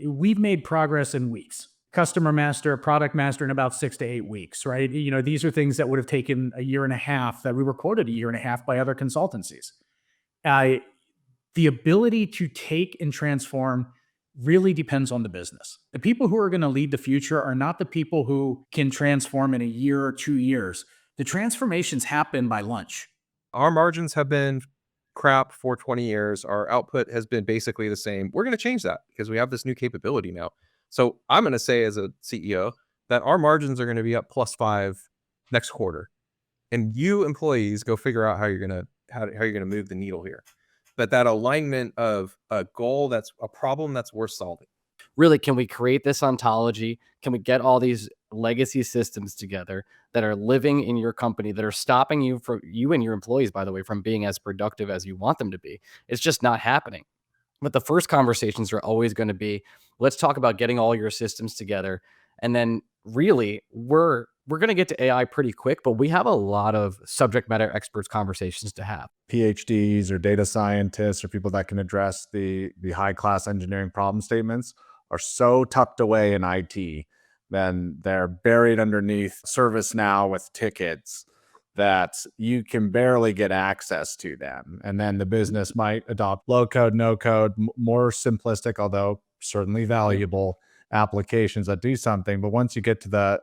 we've made progress in weeks. Customer master, product master in about 6 to 8 weeks, right? These are things that would have taken a year and a half, that we were quoted a year and a half by other consultancies. The ability to take and transform really depends on the business. The people who are going to lead the future are not the people who can transform in a year or 2 years. The transformations happen by lunch. Our margins have been crap for 20 years. Our output has been basically the same. We're going to change that because we have this new capability now. So I'm going to say as a CEO that our margins are going to be up +5 next quarter. And you employees go figure out how you're going to move the needle here. But that alignment of a goal, that's a problem that's worth solving. Really, can we create this ontology? Can we get all these legacy systems together that are living in your company, that are stopping you and your employees, by the way, from being as productive as you want them to be? It's just not happening. But the first conversations are always going to be, let's talk about getting all your systems together. And then really, we're going to get to AI pretty quick, but we have a lot of subject matter experts conversations to have. PhDs or data scientists or people that can address the high-class engineering problem statements are so tucked away in IT, then they're buried underneath ServiceNow with tickets that you can barely get access to them. And then the business might adopt low code, no code, more simplistic, although certainly valuable applications that do something. But once you get to the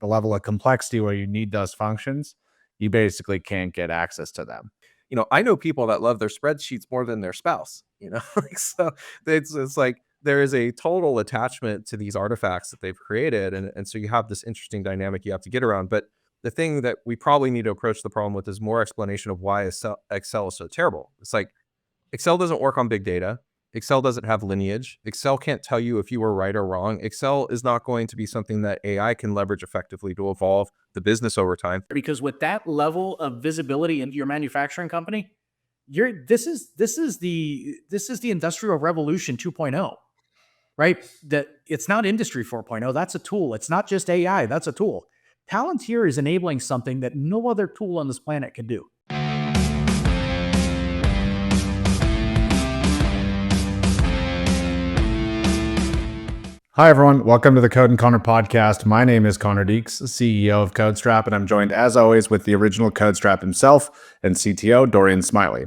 level of complexity where you need those functions, you basically can't get access to them. I know people that love their spreadsheets more than their spouse, so it's like there is a total attachment to these artifacts that they've created. And so you have this interesting dynamic you have to get around. But the thing that we probably need to approach the problem with is more explanation of why Excel is so terrible. It's like Excel doesn't work on big data. Excel doesn't have lineage. Excel can't tell you if you were right or wrong. Excel is not going to be something that AI can leverage effectively to evolve the business over time. Because with that level of visibility into your manufacturing company, this is the Industrial Revolution 2.0, right? That it's not Industry 4.0. That's a tool. It's not just AI. That's a tool. Palantir is enabling something that no other tool on this planet can do. Hi, everyone. Welcome to the Code and Connor podcast. My name is Connor Deeks, CEO of CodeStrap, and I'm joined, as always, with the original CodeStrap himself and CTO, Dorian Smiley.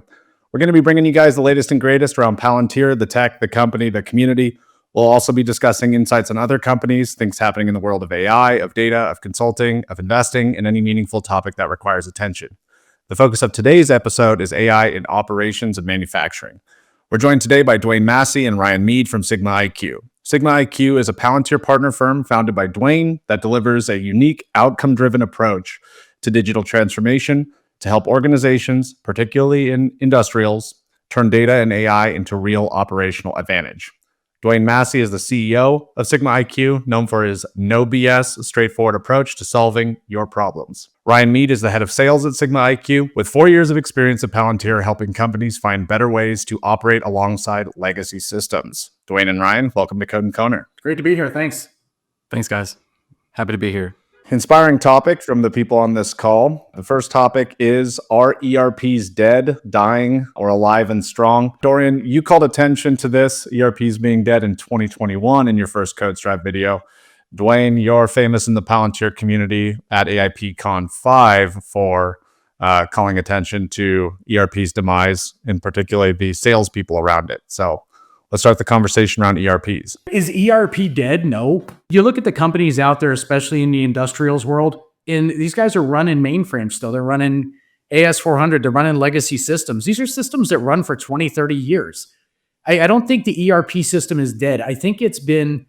We're going to be bringing you guys the latest and greatest around Palantir, the tech, the company, the community. We'll also be discussing insights on other companies, things happening in the world of AI, of data, of consulting, of investing, and any meaningful topic that requires attention. The focus of today's episode is AI in operations and manufacturing. We're joined today by Duane Massie and Ryan Mead from Sigma IQ. Sigma IQ is a Palantir partner firm founded by Duane that delivers a unique outcome-driven approach to digital transformation to help organizations, particularly in industrials, turn data and AI into real operational advantage. Duane Massie is the CEO of Sigma IQ, known for his no BS, straightforward approach to solving your problems. Ryan Mead is the head of sales at Sigma IQ, with 4 years of experience at Palantir helping companies find better ways to operate alongside legacy systems. Duane and Ryan, welcome to Code and Connor. Great to be here. Thanks. Thanks, guys. Happy to be here. Inspiring topic from the people on this call. The first topic is, are ERPs dead, dying, or alive and strong? Dorian, you called attention to this, ERPs being dead in 2021 in your first CodeStrap video. Duane, you're famous in the Palantir community at AIP Con 5 for calling attention to ERP's demise, and particularly the salespeople around it. So let's start the conversation around ERPs. Is ERP dead? No. You look at the companies out there, especially in the industrials world, and these guys are running mainframes still. They're running AS400. They're running legacy systems. These are systems that run for 20, 30 years. I don't think the ERP system is dead. I think it's been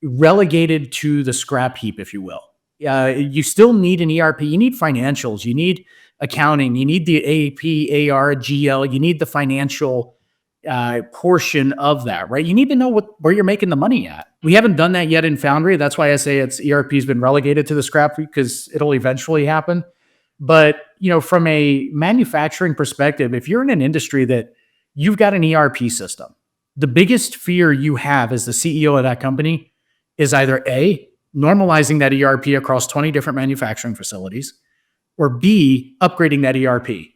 relegated to the scrap heap, if you will. You still need an ERP. You need financials. You need accounting. You need the AP, AR, GL. You need the financial portion of that, right? You need to know where you're making the money at. We haven't done that yet in Foundry. That's why I say ERP has been relegated to the scrap heap, because it'll eventually happen. But from a manufacturing perspective, if you're in an industry that you've got an ERP system, the biggest fear you have as the CEO of that company is either A, normalizing that ERP across 20 different manufacturing facilities, or B, upgrading that ERP.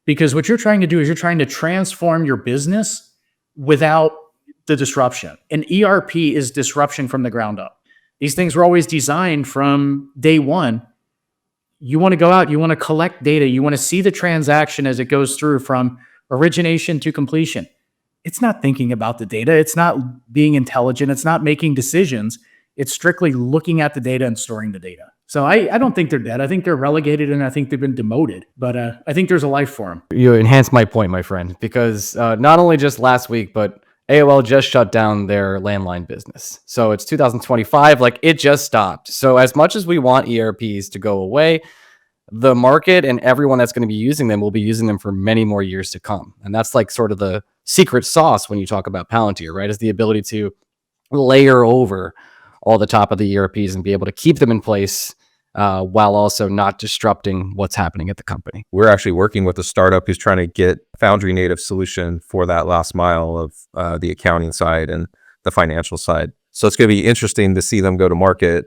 Because what you're trying to do is you're trying to transform your business without the disruption. An ERP is disruption from the ground up. These things were always designed from day one. You want to go out, you want to collect data, you want to see the transaction as it goes through from origination to completion. It's not thinking about the data. It's not being intelligent. It's not making decisions. It's strictly looking at the data and storing the data. So I don't think they're dead. I think they're relegated, and I think they've been demoted. But I think there's a life for them. You enhanced my point, my friend, because not only just last week, but AOL just shut down their landline business. So it's 2025, like it just stopped. So as much as we want ERPs to go away, the market and everyone that's going to be using them will be using them for many more years to come. And that's like sort of the secret sauce when you talk about Palantir, right? Is the ability to layer over all the top of the ERPs and be able to keep them in place while also not disrupting what's happening at the company. We're actually working with a startup who's trying to get Foundry native solution for that last mile of the accounting side and the financial side. So it's going to be interesting to see them go to market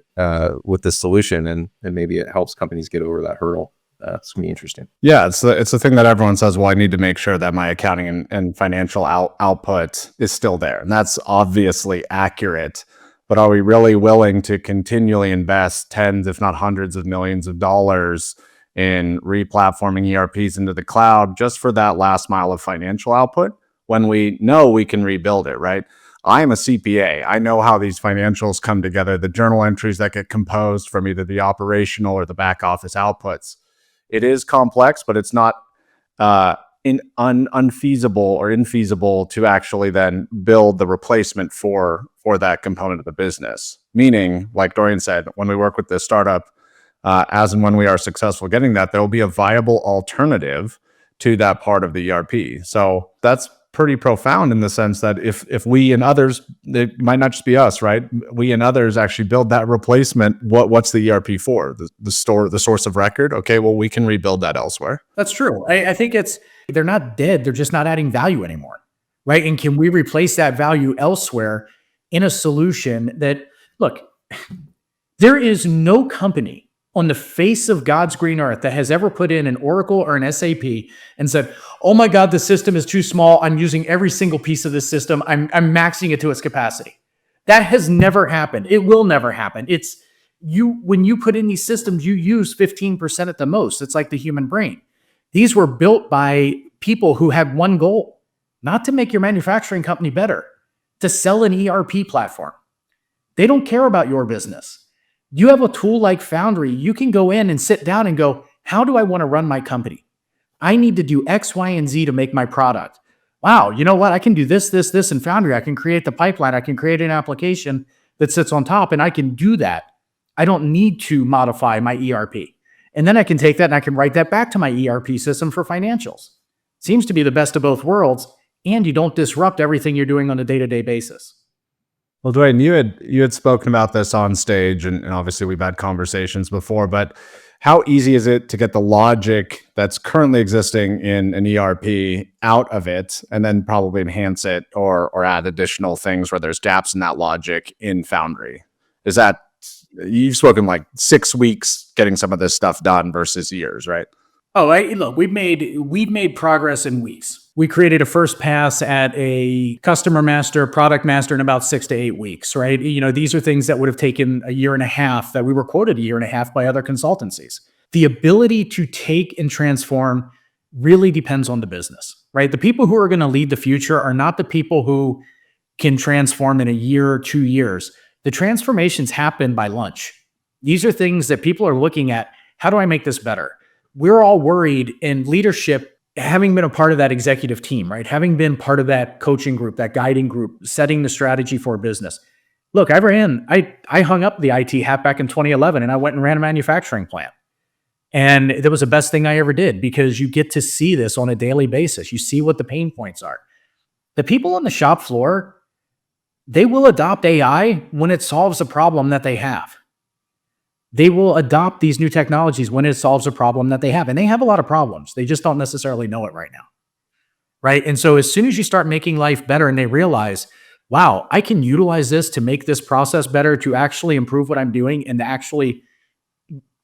with this solution, and maybe it helps companies get over that hurdle. It's going to be interesting. Yeah, it's the thing that everyone says, well, I need to make sure that my accounting and financial output is still there. And that's obviously accurate. But are we really willing to continually invest tens, if not hundreds of millions of dollars in replatforming ERPs into the cloud just for that last mile of financial output when we know we can rebuild it, right? I am a CPA. I know how these financials come together, the journal entries that get composed from either the operational or the back office outputs. It is complex, but it's not unfeasible or infeasible to actually then build the replacement for that component of the business. Meaning, like Dorian said, when we work with this startup, as and when we are successful getting that, there will be a viable alternative to that part of the ERP. So that's pretty profound in the sense that if we and others, it might not just be us, right? We and others actually build that replacement. What's the ERP for? The source of record? Okay, well, we can rebuild that elsewhere. That's true. I think they're not dead. They're just not adding value anymore, right? And can we replace that value elsewhere in a solution that, look, there is no company on the face of God's green earth that has ever put in an Oracle or an SAP and said, oh my God, the system is too small. I'm using every single piece of this system. I'm maxing it to its capacity. That has never happened. It will never happen. It's when you put in these systems, you use 15% at the most. It's like the human brain. These were built by people who had one goal, not to make your manufacturing company better, to sell an ERP platform. They don't care about your business. You have a tool like Foundry, you can go in and sit down and go, how do I want to run my company? I need to do X, Y, and Z to make my product. Wow, you know what? I can do this in Foundry. I can create the pipeline. I can create an application that sits on top, and I can do that. I don't need to modify my ERP. And then I can take that and I can write that back to my ERP system for financials. Seems to be the best of both worlds, and you don't disrupt everything you're doing on a day-to-day basis. Well, Duane, you had spoken about this on stage, and obviously we've had conversations before, but how easy is it to get the logic that's currently existing in an ERP out of it and then probably enhance it or add additional things where there's gaps in that logic in Foundry? Is that, you've spoken like 6 weeks getting some of this stuff done versus years, right? Oh, look, we've made progress in weeks. We created a first pass at a customer master, product master in about 6 to 8 weeks, right? You know, these are things that would have taken a year and a half, that we were quoted a year and a half by other consultancies. The ability to take and transform really depends on the business, right? The people who are going to lead the future are not the people who can transform in a year or 2 years. The transformations happen by lunch. These are things that people are looking at. How do I make this better? We're all worried in leadership, having been a part of that executive team, right? Having been part of that coaching group, that guiding group, setting the strategy for a business. Look, I hung up the IT hat back in 2011 and I went and ran a manufacturing plant. And that was the best thing I ever did because you get to see this on a daily basis. You see what the pain points are. The people on the shop floor, they will adopt AI when it solves a problem that they have. They will adopt these new technologies when it solves a problem that they have. And they have a lot of problems. They just don't necessarily know it right now. Right? And so as soon as you start making life better and they realize, wow, I can utilize this to make this process better, to actually improve what I'm doing and to actually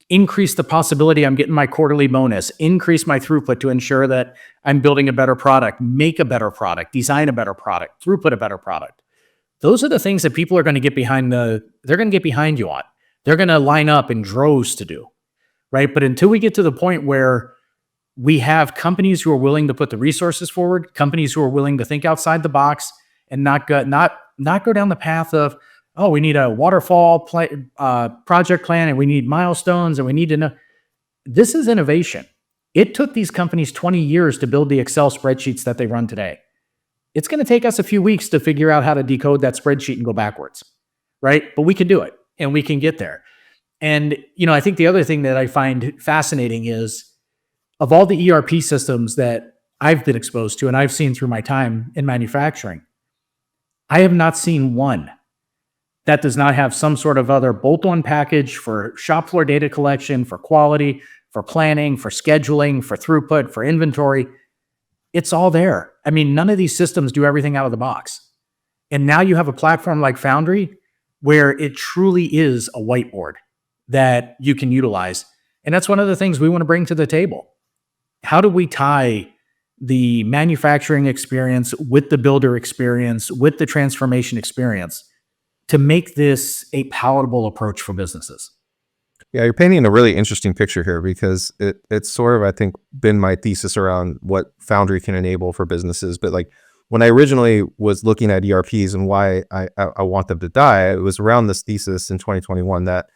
increase the possibility I'm getting my quarterly bonus, increase my throughput to ensure that I'm building a better product, make a better product, design a better product, throughput a better product. Those are the things that people are going to get behind they're going to get behind you on. They're going to line up in droves to do, right? But until we get to the point where we have companies who are willing to put the resources forward, companies who are willing to think outside the box and not go down the path of, oh, we need a waterfall project plan and we need milestones and we need to know. This is innovation. It took these companies 20 years to build the Excel spreadsheets that they run today. It's going to take us a few weeks to figure out how to decode that spreadsheet and go backwards, right? But we can do it and we can get there. And, I think the other thing that I find fascinating is, of all the ERP systems that I've been exposed to and I've seen through my time in manufacturing, I have not seen one that does not have some sort of other bolt-on package for shop floor data collection, for quality, for planning, for scheduling, for throughput, for inventory. It's all there. I mean, none of these systems do everything out of the box. And now you have a platform like Foundry where it truly is a whiteboard that you can utilize. And that's one of the things we want to bring to the table. How do we tie the manufacturing experience with the builder experience, with the transformation experience to make this a palatable approach for businesses? Yeah, you're painting a really interesting picture here because it's sort of, I think, been my thesis around what Foundry can enable for businesses. But like when I originally was looking at ERPs and why I want them to die, it was around this thesis in 2021 that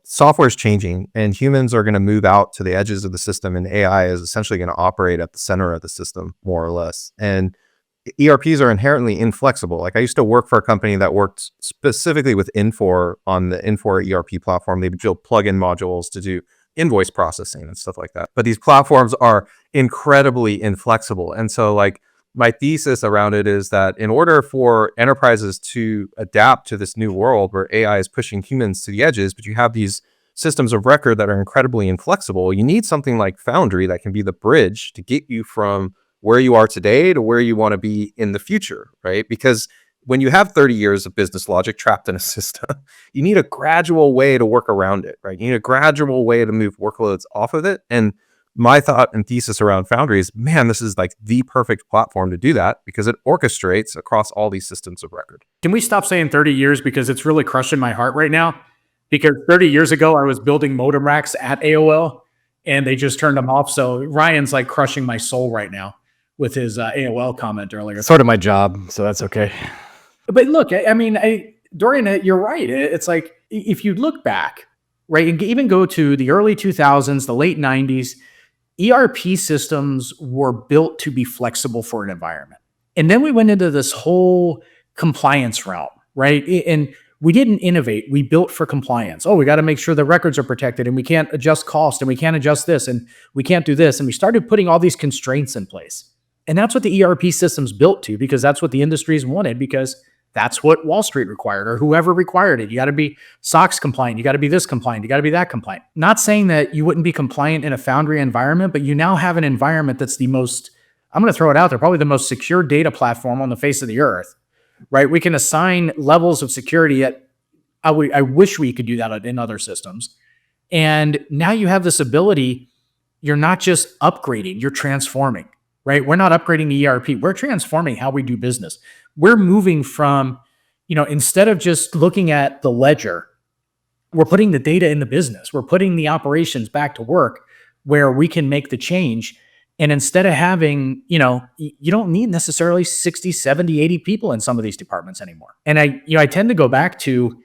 software is changing and humans are going to move out to the edges of the system and AI is essentially going to operate at the center of the system, more or less. And ERPs are inherently inflexible. Like I used to work for a company that worked specifically with Infor on the Infor ERP platform. They built plugin modules to do invoice processing and stuff like that. But these platforms are incredibly inflexible. And so like my thesis around it is that in order for enterprises to adapt to this new world where AI is pushing humans to the edges, but you have these systems of record that are incredibly inflexible, you need something like Foundry that can be the bridge to get you from where you are today to where you want to be in the future, right? Because when you have 30 years of business logic trapped in a system, you need a gradual way to work around it, right? You need a gradual way to move workloads off of it. And my thought and thesis around Foundry is, man, this is like the perfect platform to do that because it orchestrates across all these systems of record. Can we stop saying 30 years because it's really crushing my heart right now? Because 30 years ago, I was building modem racks at AOL and they just turned them off. So Ryan's like crushing my soul right now with his AOL comment earlier. Sort of my job, so that's okay. But look, I mean, Dorian, you're right. It's like, if you look back, right, and even go to the early 2000s, the late 90s, ERP systems were built to be flexible for an environment. And then we went into this whole compliance realm, right? And we didn't innovate. We built for compliance. Oh, we got to make sure the records are protected and we can't adjust cost and we can't adjust this and we can't do this. And we started putting all these constraints in place. And that's what the ERP system's built to, because that's what the industries wanted, because that's what Wall Street required or whoever required it. You got to be SOX compliant. You got to be this compliant. You got to be that compliant. Not saying that you wouldn't be compliant in a Foundry environment, but you now have an environment that's the most, I'm going to throw it out there, probably the most secure data platform on the face of the earth, right? We can assign levels of security at, I wish we could do that in other systems. And now you have this ability, you're not just upgrading, you're transforming, right? We're not upgrading the ERP. We're transforming how we do business. We're moving from, instead of just looking at the ledger, we're putting the data in the business. We're putting the operations back to work where we can make the change. And instead of having, you don't need necessarily 60, 70, 80 people in some of these departments anymore. And I tend to go back to,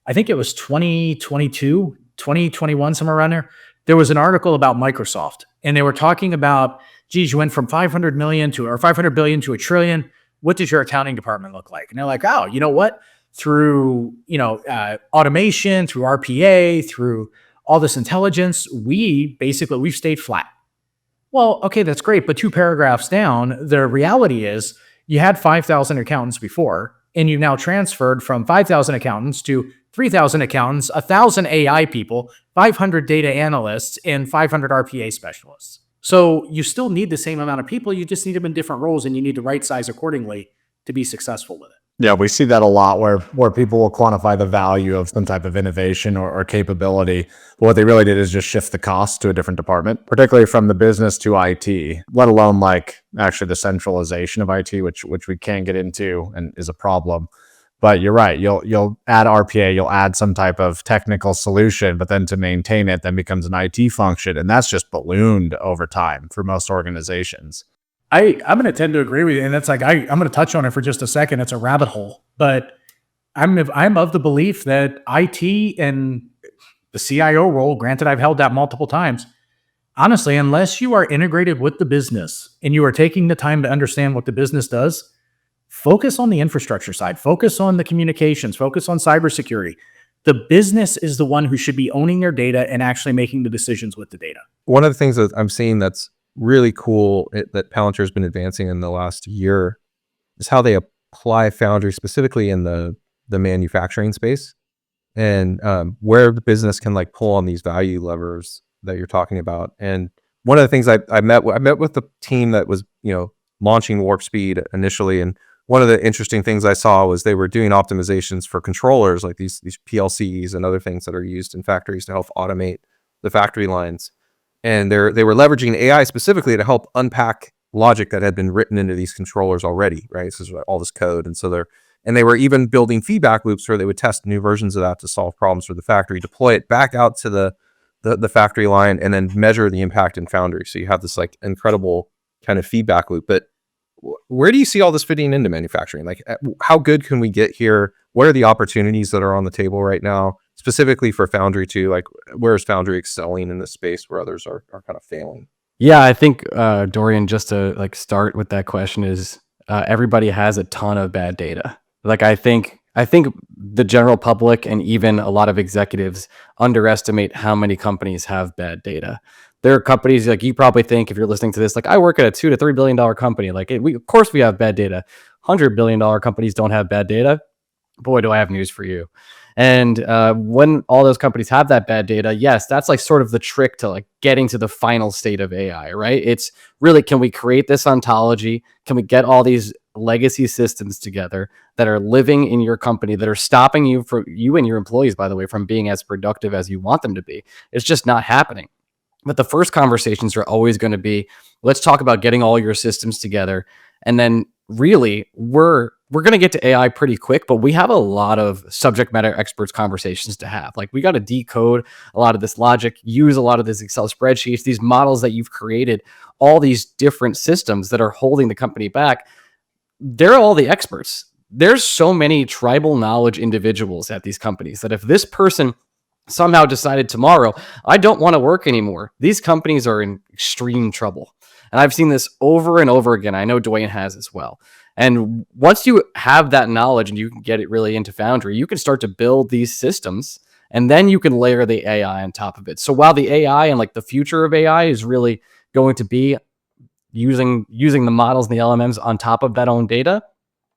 I think it was 2022, 2021, somewhere around there. There was an article about Microsoft and they were talking about, geez, you went from 500 billion to $1 trillion. What does your accounting department look like? And they're like, oh, you know what? Through, automation, through RPA, through all this intelligence, we've stayed flat. Well, okay, that's great. But 2 paragraphs down, the reality is you had 5,000 accountants before, and you've now transferred from 5,000 accountants to 3,000 accountants, 1,000 AI people, 500 data analysts, and 500 RPA specialists. So you still need the same amount of people. You just need them in different roles, and you need to right size accordingly to be successful with it. Yeah, we see that a lot where people will quantify the value of some type of innovation or capability. But what they really did is just shift the cost to a different department, particularly from the business to IT, let alone like actually the centralization of IT, which we can get into and is a problem. But you're right. You'll add RPA, you'll add some type of technical solution, but then to maintain it then becomes an IT function. And that's just ballooned over time for most organizations. I'm going to tend to agree with you. And that's like, I'm going to touch on it for just a second. It's a rabbit hole, but I'm of the belief that IT and the CIO role, granted, I've held that multiple times. Honestly, unless you are integrated with the business and you are taking the time to understand what the business does, focus on the infrastructure side, focus on the communications, focus on cybersecurity. The business is the one who should be owning their data and actually making the decisions with the data. One of the things that I'm seeing that's really cool that Palantir has been advancing in the last year is how they apply Foundry specifically in the manufacturing space, and where the business can like pull on these value levers that you're talking about. And one of the things I met with the team that was, launching Warp Speed initially, and one of the interesting things I saw was they were doing optimizations for controllers, like these PLCs and other things that are used in factories to help automate the factory lines. And they were leveraging AI specifically to help unpack logic that had been written into these controllers already, right? So there's all this code. And so they were even building feedback loops where they would test new versions of that to solve problems for the factory, deploy it back out to the factory line, and then measure the impact in Foundry. So you have this like incredible kind of feedback loop. But where do you see all this fitting into manufacturing? Like, how good can we get here? What are the opportunities that are on the table right now, specifically for Foundry too? Like, where is Foundry excelling in this space where others are kind of failing? Yeah, I think Dorian, just to like start with that question, is everybody has a ton of bad data. Like I think the general public and even a lot of executives underestimate how many companies have bad data. There are companies, like you probably think if you're listening to this, like I work at a $2 to $3 billion company. Like of course we have bad data. $100 billion companies don't have bad data. Boy, do I have news for you. And when all those companies have that bad data, yes, that's like sort of the trick to like getting to the final state of AI, right? It's really, can we create this ontology? Can we get all these legacy systems together that are living in your company, that are stopping you and your employees, by the way, from being as productive as you want them to be? It's just not happening. But the first conversations are always going to be, let's talk about getting all your systems together. And then really we're going to get to AI pretty quick, but we have a lot of subject matter experts conversations to have. Like we got to decode a lot of this logic, use a lot of this Excel spreadsheets, these models that you've created, all these different systems that are holding the company back. They're all the experts. There's so many tribal knowledge individuals at these companies that if this person somehow decided tomorrow, I don't want to work anymore, these companies are in extreme trouble. And I've seen this over and over again. I know Duane has as well. And once you have that knowledge and you can get it really into Foundry, you can start to build these systems, and then you can layer the AI on top of it. So while the AI and like the future of AI is really going to be using the models and the LMMs on top of that own data,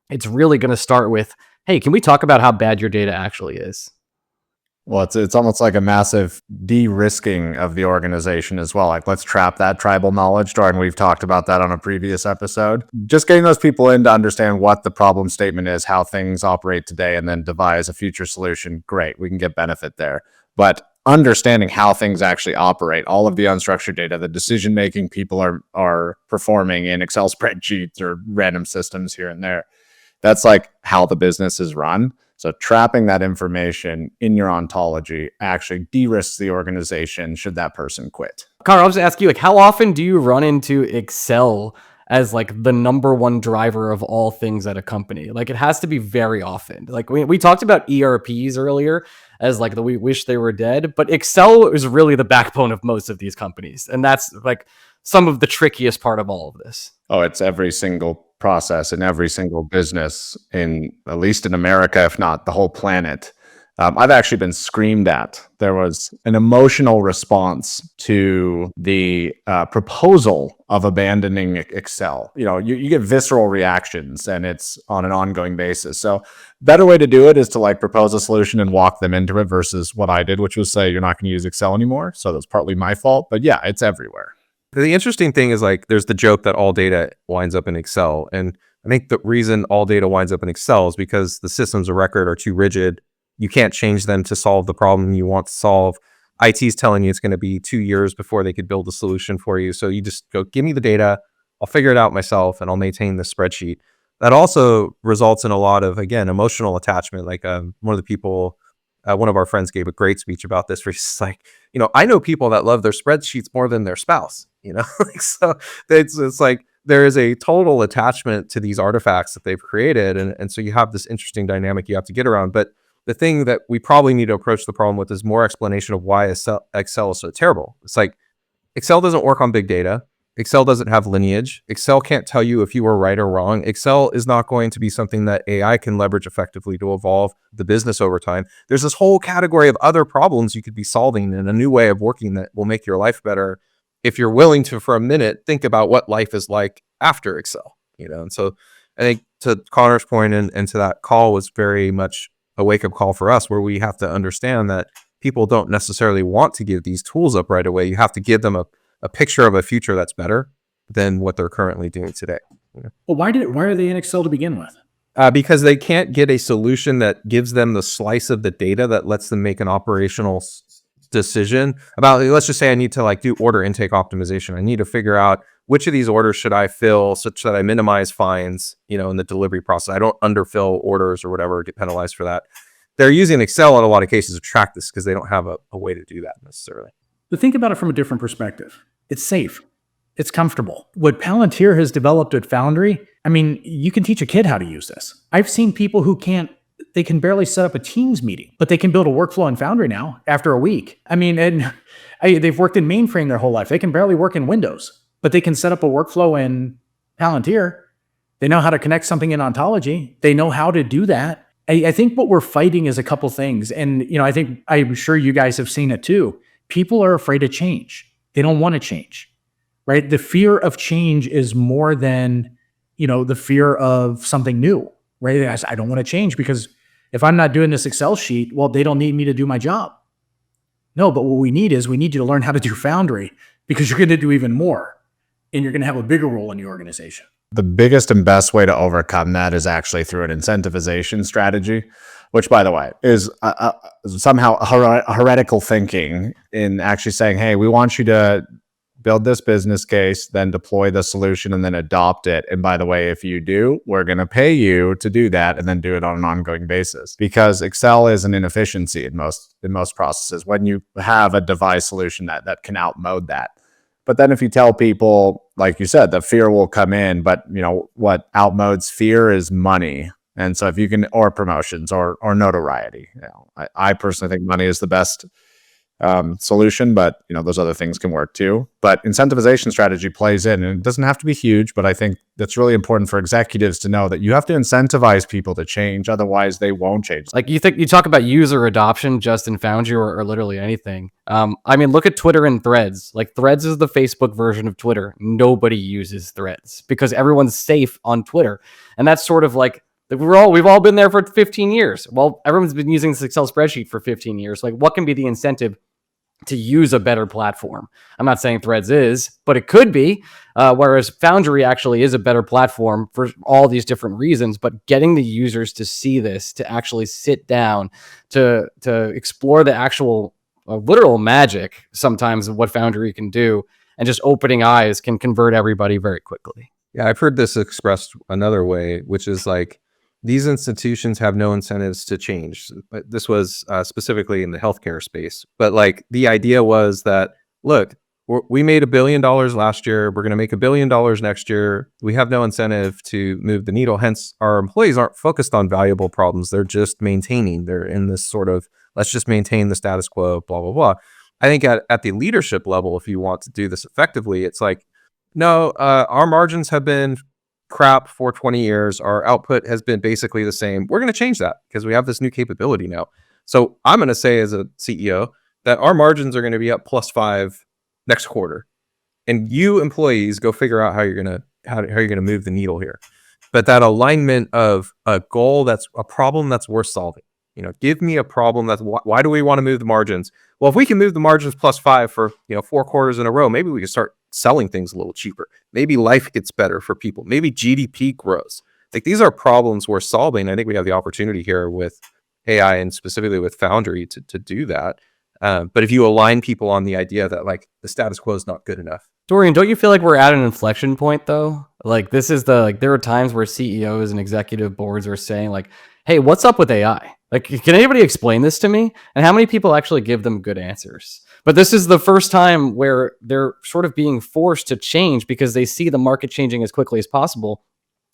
it's really going to start with, hey, can we talk about how bad your data actually is? Well, it's almost like a massive de-risking of the organization as well. Like, let's trap that tribal knowledge. Dorian, we've talked about that on a previous episode. Just getting those people in to understand what the problem statement is, how things operate today, and then devise a future solution. Great, we can get benefit there. But understanding how things actually operate, all of the unstructured data, the decision-making people are performing in Excel spreadsheets or random systems here and there. That's like how the business is run. So trapping that information in your ontology actually de-risks the organization should that person quit. Carl, I'll just ask you, like, how often do you run into Excel as like the number one driver of all things at a company? Like it has to be very often. Like we talked about ERPs earlier as like we wish they were dead, but Excel is really the backbone of most of these companies. And that's like some of the trickiest part of all of this. Oh, it's every single process in every single business in, at least in America, if not the whole planet. I've actually been screamed at. There was an emotional response to the proposal of abandoning Excel. You get visceral reactions, and it's on an ongoing basis. So better way to do it is to like propose a solution and walk them into it versus what I did, which was say, you're not going to use Excel anymore. So that's partly my fault, but yeah, it's everywhere. The interesting thing is like there's the joke that all data winds up in Excel. And I think the reason all data winds up in Excel is because the systems of record are too rigid. You can't change them to solve the problem you want to solve. IT's telling you it's going to be 2 years before they could build a solution for you. So you just go, give me the data, I'll figure it out myself, and I'll maintain the spreadsheet. that also results in a lot of, again, emotional attachment. Like one of the people, one of our friends gave a great speech about this, where he's like, I know people that love their spreadsheets more than their spouse, like, so it's like there is a total attachment to these artifacts that they've created. And so you have this interesting dynamic you have to get around. But the thing that we probably need to approach the problem with is more explanation of why Excel is so terrible. It's like Excel doesn't work on big data. Excel doesn't have lineage. Excel can't tell you if you were right or wrong. Excel is not going to be something that AI can leverage effectively to evolve the business over time. There's this whole category of other problems you could be solving and a new way of working that will make your life better if you're willing to, for a minute, think about what life is like after Excel. And so I think to Connor's point and to that call was very much a wake-up call for us, where we have to understand that people don't necessarily want to give these tools up right away. You have to give them a picture of a future that's better than what they're currently doing today. Well, why are they in Excel to begin with? Because they can't get a solution that gives them the slice of the data that lets them make an operational decision about, let's just say I need to do order intake optimization. I need to figure out which of these orders should I fill such that I minimize fines, in the delivery process. I don't underfill orders or whatever, get penalized for that. They're using Excel in a lot of cases to track this because they don't have a way to do that necessarily. But think about it from a different perspective. It's safe. It's comfortable. What Palantir has developed at Foundry, you can teach a kid how to use this. I've seen people who they can barely set up a Teams meeting, but they can build a workflow in Foundry now after a week. They've worked in mainframe their whole life. They can barely work in Windows, but they can set up a workflow in Palantir. They know how to connect something in Ontology. They know how to do that. I think what we're fighting is a couple things. And, I'm sure you guys have seen it too. People are afraid of change. They don't want to change, right? The fear of change is more than, the fear of something new, right? I don't want to change because if I'm not doing this Excel sheet, well, they don't need me to do my job. No, but what we need you to learn how to do Foundry, because you're going to do even more and you're going to have a bigger role in your organization. The biggest and best way to overcome that is actually through an incentivization strategy, which, by the way, is somehow heretical thinking in actually saying, hey, we want you to build this business case, then deploy the solution, and then adopt it. And by the way, if you do, we're going to pay you to do that and then do it on an ongoing basis. Because Excel is an inefficiency in most processes when you have a device solution that can outmode that. But then if you tell people, like you said, the fear will come in, but what outmodes fear is money. And so if you can, or promotions or notoriety, I personally think money is the best solution, but those other things can work too. But incentivization strategy plays in, and it doesn't have to be huge, but I think that's really important for executives to know that you have to incentivize people to change, otherwise they won't change. Like you talk about user adoption just in Foundry or literally anything. Look at Twitter and Threads. Like Threads is the Facebook version of Twitter. Nobody uses Threads because everyone's safe on Twitter, and that's sort of like we've all been there for 15 years. Well, everyone's been using this Excel spreadsheet for 15 years. Like, what can be the incentive to use a better platform? I'm not saying Threads is, but it could be. Whereas Foundry actually is a better platform for all these different reasons. But getting the users to see this, to actually sit down, to explore the actual literal magic sometimes of what Foundry can do, and just opening eyes can convert everybody very quickly. Yeah, I've heard this expressed another way, which is like, these institutions have no incentives to change. This was specifically in the healthcare space. But the idea was that, look, we made $1 billion last year. We're going to make $1 billion next year. We have no incentive to move the needle. Hence, our employees aren't focused on valuable problems. They're just maintaining. They're in this sort of, let's just maintain the status quo, blah, blah, blah. I think at the leadership level, if you want to do this effectively, it's like, no, our margins have been crap for 20 years. Our output has been basically the same. We're going to change that because we have this new capability now. So I'm going to say as a CEO that our margins are going to be up +5 next quarter. And you employees go figure out how you're going to move the needle here. But that alignment of a goal, that's a problem that's worth solving. Give me a problem that's why do we want to move the margins? Well, if we can move the margins +5 for 4 quarters in a row, maybe we can start selling things a little cheaper. Maybe life gets better for people. Maybe GDP grows. These are problems we're solving. I think we have the opportunity here with AI and specifically with Foundry to do that. But if you align people on the idea that the status quo is not good enough. Dorian, don't you feel like we're at an inflection point though? Like this is there are times where CEOs and executive boards are saying like, "Hey, what's up with AI? Like, can anybody explain this to me?" And how many people actually give them good answers? But this is the first time where they're sort of being forced to change because they see the market changing as quickly as possible.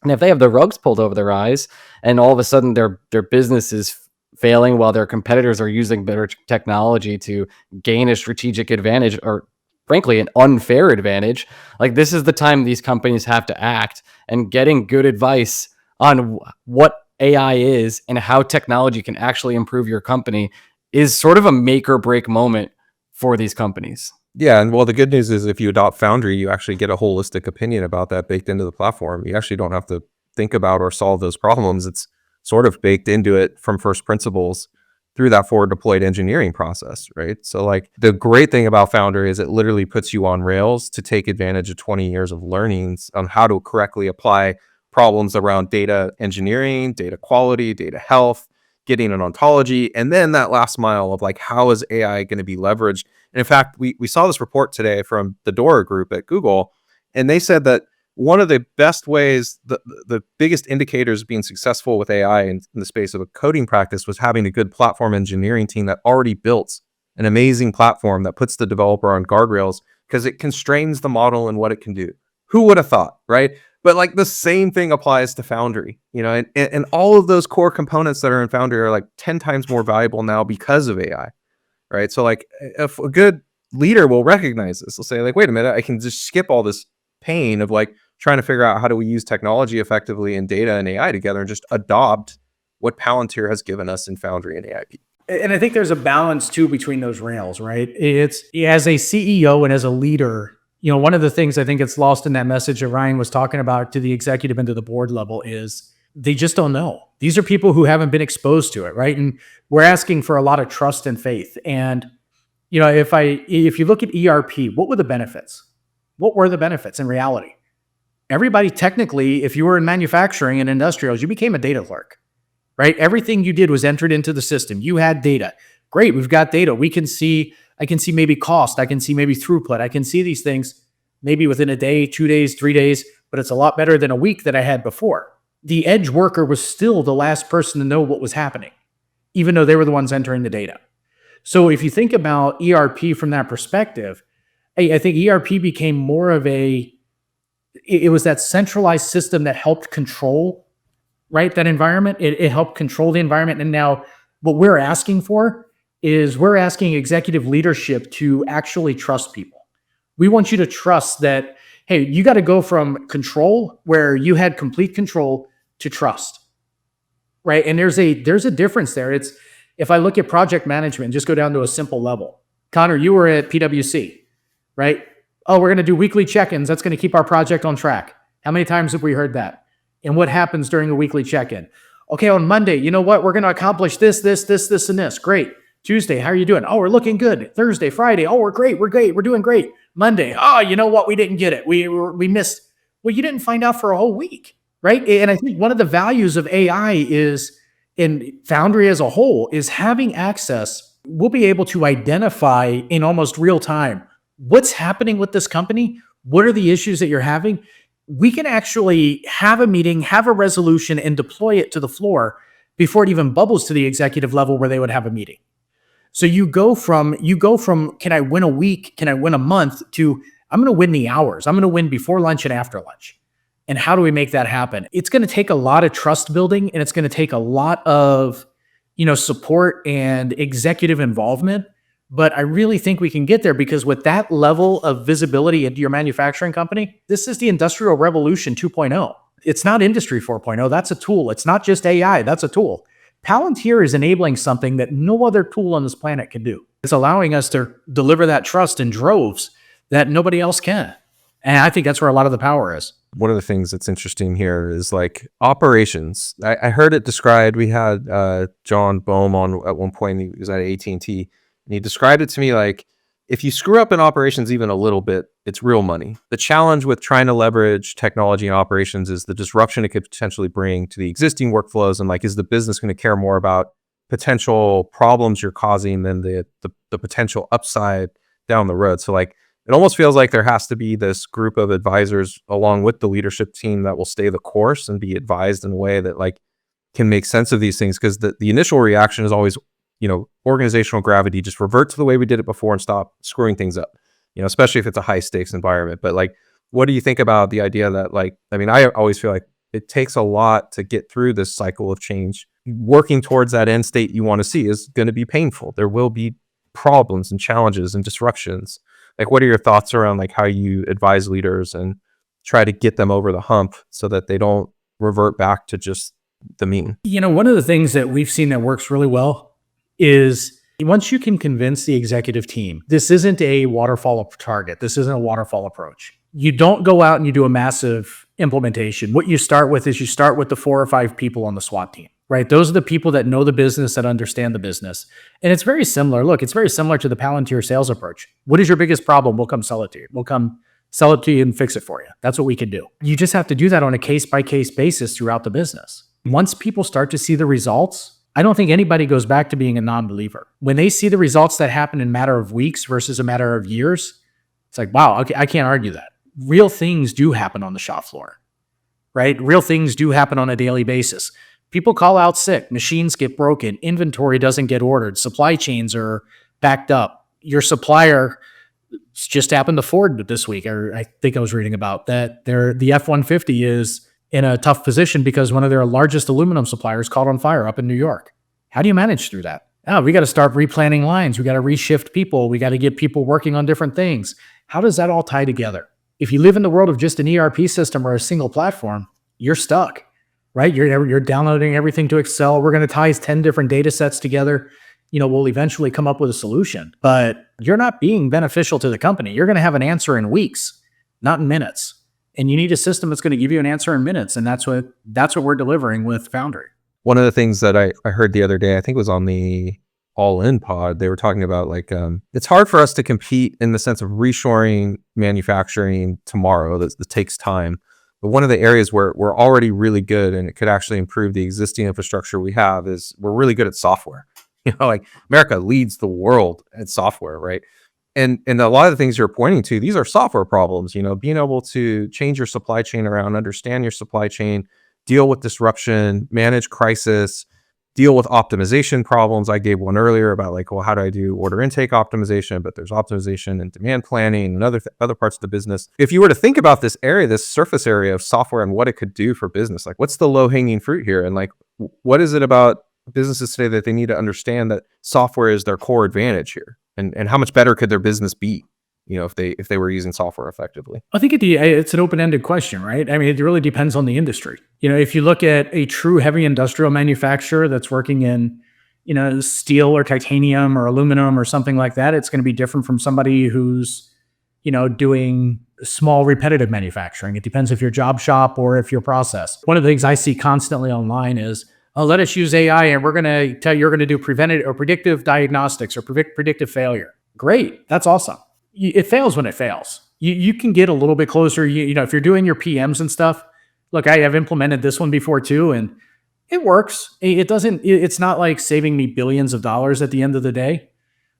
And if they have the rugs pulled over their eyes and all of a sudden their business is failing while their competitors are using better technology to gain a strategic advantage or frankly an unfair advantage, like this is the time these companies have to act, and getting good advice on what AI is and how technology can actually improve your company is sort of a make or break moment for these companies. Yeah, and well, the good news is if you adopt Foundry, you actually get a holistic opinion about that baked into the platform. You actually don't have to think about or solve those problems. It's sort of baked into it from first principles through that forward deployed engineering process, right? So like the great thing about Foundry is it literally puts you on rails to take advantage of 20 years of learnings on how to correctly apply problems around data engineering, data quality, data health, getting an ontology, and then that last mile of like, how is AI going to be leveraged? And in fact, we saw this report today from the Dora group at Google, and they said that one of the best ways, the biggest indicators of being successful with AI in the space of a coding practice was having a good platform engineering team that already built an amazing platform that puts the developer on guardrails because it constrains the model and what it can do. Who would have thought, right? But like the same thing applies to Foundry, you know, and all of those core components that are in Foundry are like 10 times more valuable now because of AI, right? So like if a good leader will recognize this, they'll say like, wait a minute, I can just skip all this pain of like trying to figure out how do we use technology effectively and data and AI together and just adopt what Palantir has given us in Foundry and AIP. And I think there's a balance too between those rails, right? It's as a CEO and as a leader, you know, one of the things I think gets lost in that message that Ryan was talking about to the executive and to the board level is they just don't know. These are people who haven't been exposed to it, right? And we're asking for a lot of trust and faith. And, you know, if you look at ERP, what were the benefits? What were the benefits in reality? Everybody technically, if you were in manufacturing and industrials, you became a data clerk, right? Everything you did was entered into the system. You had data. Great, we've got data. I can see maybe cost. I can see maybe throughput. I can see these things maybe within a day, 2 days, 3 days, but it's a lot better than a week that I had before. The edge worker was still the last person to know what was happening, even though they were the ones entering the data. So if you think about ERP from that perspective, I think ERP became more of it was that centralized system that helped control, right, that environment. It helped control the environment. And now what we're asking for is we're asking executive leadership to actually trust people. We want you to trust that, hey, you got to go from control where you had complete control to trust, right? And there's a difference there. It's if I look at project management, just go down to a simple level. Connor, you were at PwC, right? Oh, we're going to do weekly check-ins. That's going to keep our project on track. How many times have we heard that? And what happens during a weekly check-in? Okay, on Monday, you know what? We're going to accomplish this, and this. Great. Tuesday, how are you doing? Oh, we're looking good. Thursday, Friday, oh, we're great. We're doing great. Monday, oh, you know what? We didn't get it. We missed. Well, you didn't find out for a whole week, right? And I think one of the values of AI is, in Foundry as a whole, is having access. We'll be able to identify in almost real time what's happening with this company. What are the issues that you're having? We can actually have a meeting, have a resolution, and deploy it to the floor before it even bubbles to the executive level where they would have a meeting. So you go from can I win a week, can I win a month, to I'm going to win the hours. I'm going to win before lunch and after lunch. And how do we make that happen? It's going to take a lot of trust building, and it's going to take a lot of, support and executive involvement. But I really think we can get there because with that level of visibility into your manufacturing company, this is the Industrial Revolution 2.0. It's not Industry 4.0. That's a tool. It's not just AI. That's a tool. Palantir is enabling something that no other tool on this planet can do. It's allowing us to deliver that trust in droves that nobody else can. And I think that's where a lot of the power is. One of the things that's interesting here is like operations. I heard it described. We had John Boehm on at one point. He was at AT&T, and he described it to me like, if you screw up in operations even a little bit, it's real money. The challenge with trying to leverage technology in operations is the disruption it could potentially bring to the existing workflows. And like, is the business going to care more about potential problems you're causing than the potential upside down the road? So like, it almost feels like there has to be this group of advisors along with the leadership team that will stay the course and be advised in a way that like can make sense of these things. Because the initial reaction is always, organizational gravity, just revert to the way we did it before and stop screwing things up, especially if it's a high stakes environment. But like, what do you think about the idea that I always feel like it takes a lot to get through this cycle of change. Working towards that end state you want to see is going to be painful. There will be problems and challenges and disruptions. Like, what are your thoughts around like how you advise leaders and try to get them over the hump so that they don't revert back to just the mean? One of the things that we've seen that works really well is once you can convince the executive team, this isn't a waterfall target. This isn't a waterfall approach. You don't go out and you do a massive implementation. What you start with is you start with the 4 or 5 people on the SWAT team, right? Those are the people that know the business, that understand the business. And it's very similar. Look, it's very similar to the Palantir sales approach. What is your biggest problem? We'll come sell it to you. We'll come sell it to you and fix it for you. That's what we can do. You just have to do that on a case-by-case basis throughout the business. Once people start to see the results, I don't think anybody goes back to being a non-believer. When they see the results that happen in a matter of weeks versus a matter of years, it's like, wow, okay, I can't argue that. Real things do happen on the shop floor, right? Real things do happen on a daily basis. People call out sick, machines get broken, inventory doesn't get ordered, supply chains are backed up. Your supplier just happened to Ford this week, or I think I was reading about that. The F-150 is in a tough position because one of their largest aluminum suppliers caught on fire up in New York. How do you manage through that? Oh, we got to start replanning lines. We got to reshift people. We got to get people working on different things. How does that all tie together? If you live in the world of just an ERP system or a single platform, you're stuck, right? You're downloading everything to Excel. We're going to tie 10 different data sets together. We'll eventually come up with a solution, but you're not being beneficial to the company. You're going to have an answer in weeks, not in minutes. And you need a system that's going to give you an answer in minutes. And that's what we're delivering with Foundry. One of the things that I heard the other day, I think it was on the All In pod, they were talking about it's hard for us to compete in the sense of reshoring manufacturing tomorrow. That takes time. But one of the areas where we're already really good and it could actually improve the existing infrastructure we have is we're really good at software. America leads the world at software, right? And a lot of the things you're pointing to, these are software problems, being able to change your supply chain around, understand your supply chain, deal with disruption, manage crisis, deal with optimization problems. I gave one earlier about how do I do order intake optimization, but there's optimization and demand planning and other parts of the business. If you were to think about this area, this surface area of software and what it could do for business, what's the low hanging fruit here? And what is it about businesses today that they need to understand that software is their core advantage here? And how much better could their business be, if they were using software effectively? I think it's an open-ended question, right? I mean, it really depends on the industry. If you look at a true heavy industrial manufacturer that's working in, steel or titanium or aluminum or something like that, it's going to be different from somebody who's, doing small repetitive manufacturing. It depends if you're job shop or if you're process. One of the things I see constantly online is, let us use AI and we're going to tell you you're going to do preventive or predictive diagnostics or predictive failure. Great. That's awesome. It fails when it fails. You can get a little bit closer. If you're doing your PMs and stuff, look, I have implemented this one before too, and it works. It's not like saving me billions of dollars at the end of the day.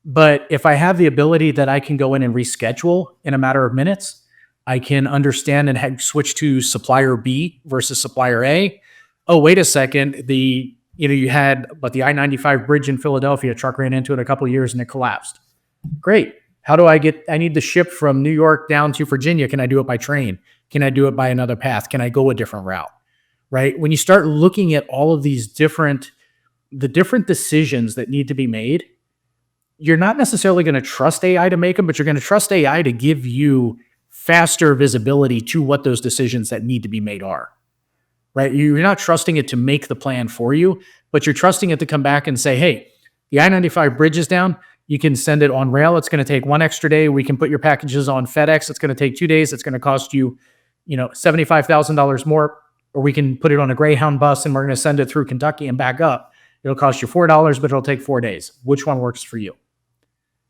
But if I have the ability that I can go in and reschedule in a matter of minutes, I can understand and switch to supplier B versus supplier A. Oh, wait a second. You had the I-95 bridge in Philadelphia, a truck ran into it a couple of years and it collapsed. Great. How do I need to ship from New York down to Virginia. Can I do it by train? Can I do it by another path? Can I go a different route? Right? When you start looking at all of these different decisions that need to be made, you're not necessarily going to trust AI to make them, but you're going to trust AI to give you faster visibility to what those decisions that need to be made are. Right? You're not trusting it to make the plan for you, but you're trusting it to come back and say, hey, the I-95 bridge is down. You can send it on rail. It's going to take 1 extra day. We can put your packages on FedEx. It's going to take 2 days. It's going to cost you, $75,000 more, or we can put it on a Greyhound bus and we're going to send it through Kentucky and back up. It'll cost you $4, but it'll take 4 days. Which one works for you?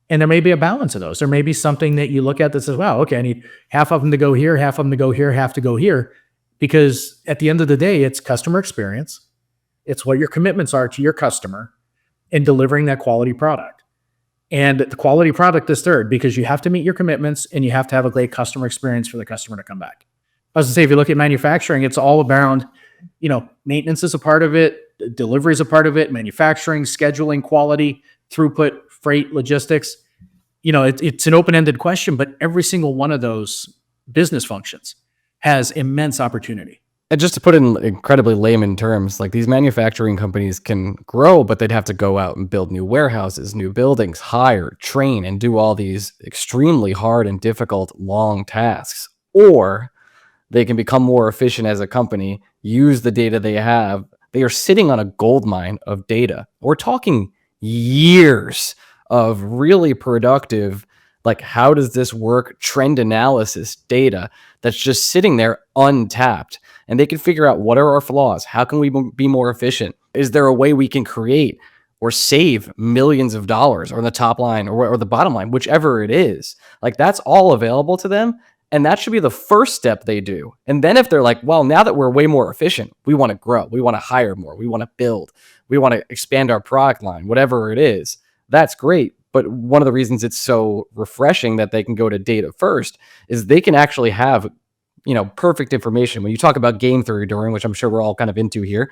And there may be a balance of those. There may be something that you look at that says, wow, okay, I need half of them to go here, half of them to go here, half to go here. Because at the end of the day, it's customer experience. It's what your commitments are to your customer and delivering that quality product. And the quality product is third, because you have to meet your commitments and you have to have a great customer experience for the customer to come back. I was going to say, if you look at manufacturing, it's all around, maintenance is a part of it, delivery is a part of it, manufacturing, scheduling, quality, throughput, freight, logistics. It's an open-ended question, but every single one of those business functions has immense opportunity. And just to put it in incredibly layman terms, like these manufacturing companies can grow, but they'd have to go out and build new warehouses, new buildings, hire, train, and do all these extremely hard and difficult long tasks. Or they can become more efficient as a company, use the data they have. They are sitting on a gold mine of data. We're talking years of really productive, like how does this work, trend analysis data that's just sitting there untapped. And they can figure out, what are our flaws? How can we be more efficient? Is there a way we can create or save millions of dollars, or the top line or the bottom line, whichever it is? Like, that's all available to them. And that should be the first step they do. And then if they're like, well, now that we're way more efficient, we want to grow, we want to hire more, we want to build, we want to expand our product line, whatever it is, that's great. But one of the reasons it's so refreshing that they can go to data first is they can actually have, perfect information. When you talk about game theory, Dorian, which I'm sure we're all kind of into here,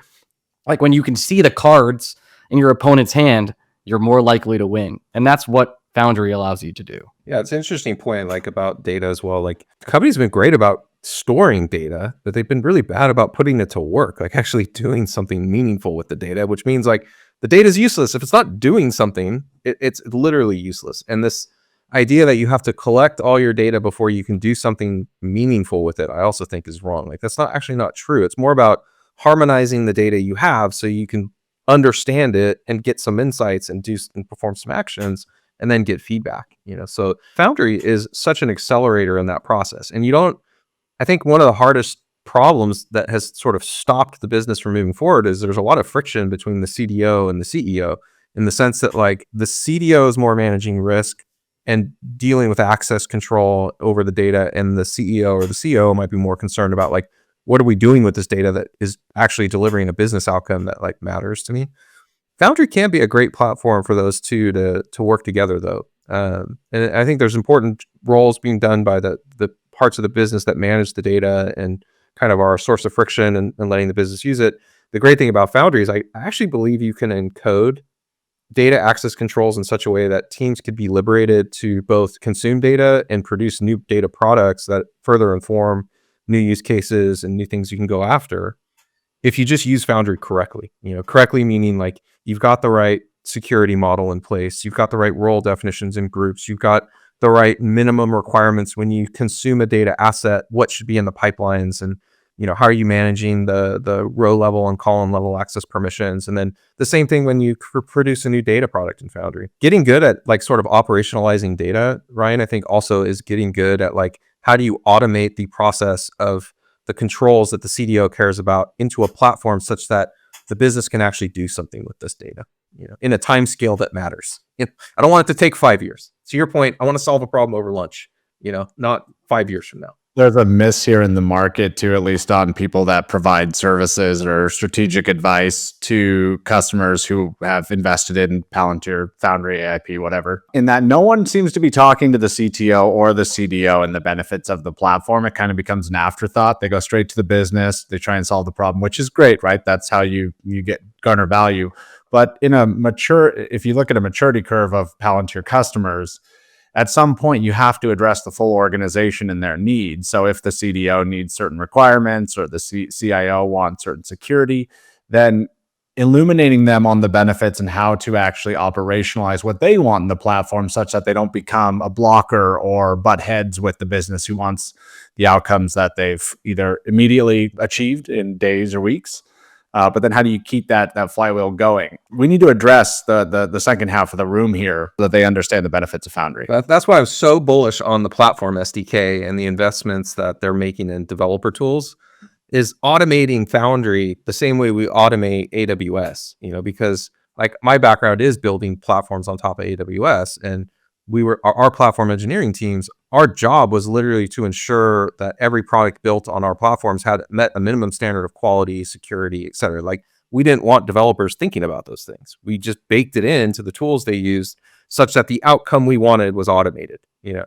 like when you can see the cards in your opponent's hand, you're more likely to win. And that's what Foundry allows you to do. Yeah, it's an interesting point, like about data as well. Like, companies have been great about storing data, but they've been really bad about putting it to work, like actually doing something meaningful with the data, which means like the data is useless. If it's not doing something, it's literally useless. And this idea that you have to collect all your data before you can do something meaningful with it, I also think is wrong. Like, that's not true. It's more about harmonizing the data you have so you can understand it and get some insights and perform some actions and then get feedback. So Foundry is such an accelerator in that process. And I think one of the hardest problems that has sort of stopped the business from moving forward is there's a lot of friction between the CDO and the CEO, in the sense that like the CDO is more managing risk and dealing with access control over the data, and the CEO or the CEO might be more concerned about like, what are we doing with this data that is actually delivering a business outcome that like matters to me. Foundry can be a great platform for those two to work together, though. And I think there's important roles being done by the parts of the business that manage the data and kind of are a source of friction and letting the business use it. The great thing about Foundry is I actually believe you can encode data access controls in such a way that teams could be liberated to both consume data and produce new data products that further inform new use cases and new things you can go after, if you just use Foundry correctly. Correctly meaning like you've got the right security model in place, you've got the right role definitions and groups, you've got the right minimum requirements when you consume a data asset, what should be in the pipelines, and how are you managing the row level and column level access permissions. And then the same thing when you produce a new data product in Foundry. Getting good at like sort of operationalizing data, Ryan, I think also is getting good at like, how do you automate the process of the controls that the CDO cares about into a platform such that the business can actually do something with this data, in a time scale that matters. I don't want it to take 5 years. To your point, I want to solve a problem over lunch, not 5 years from now. There's a miss here in the market too, at least on people that provide services or strategic advice to customers who have invested in Palantir, Foundry, AIP, whatever, in that no one seems to be talking to the CTO or the CDO and the benefits of the platform. It kind of becomes an afterthought. They go straight to the business. They try and solve the problem, which is great, right? That's how you garner value. But if you look at a maturity curve of Palantir customers, at some point, you have to address the full organization and their needs. So if the CDO needs certain requirements or the CIO wants certain security, then illuminating them on the benefits and how to actually operationalize what they want in the platform such that they don't become a blocker or butt heads with the business who wants the outcomes that they've either immediately achieved in days or weeks. But then how do you keep that flywheel going? We need to address the second half of the room here so that they understand the benefits of Foundry. That's why I'm so bullish on the platform SDK and the investments that they're making in developer tools, is automating Foundry the same way we automate AWS, because like my background is building platforms on top of AWS, and our platform engineering teams, our job was literally to ensure that every product built on our platforms had met a minimum standard of quality, security, et cetera. Like, we didn't want developers thinking about those things. We just baked it into the tools they used such that the outcome we wanted was automated, you know.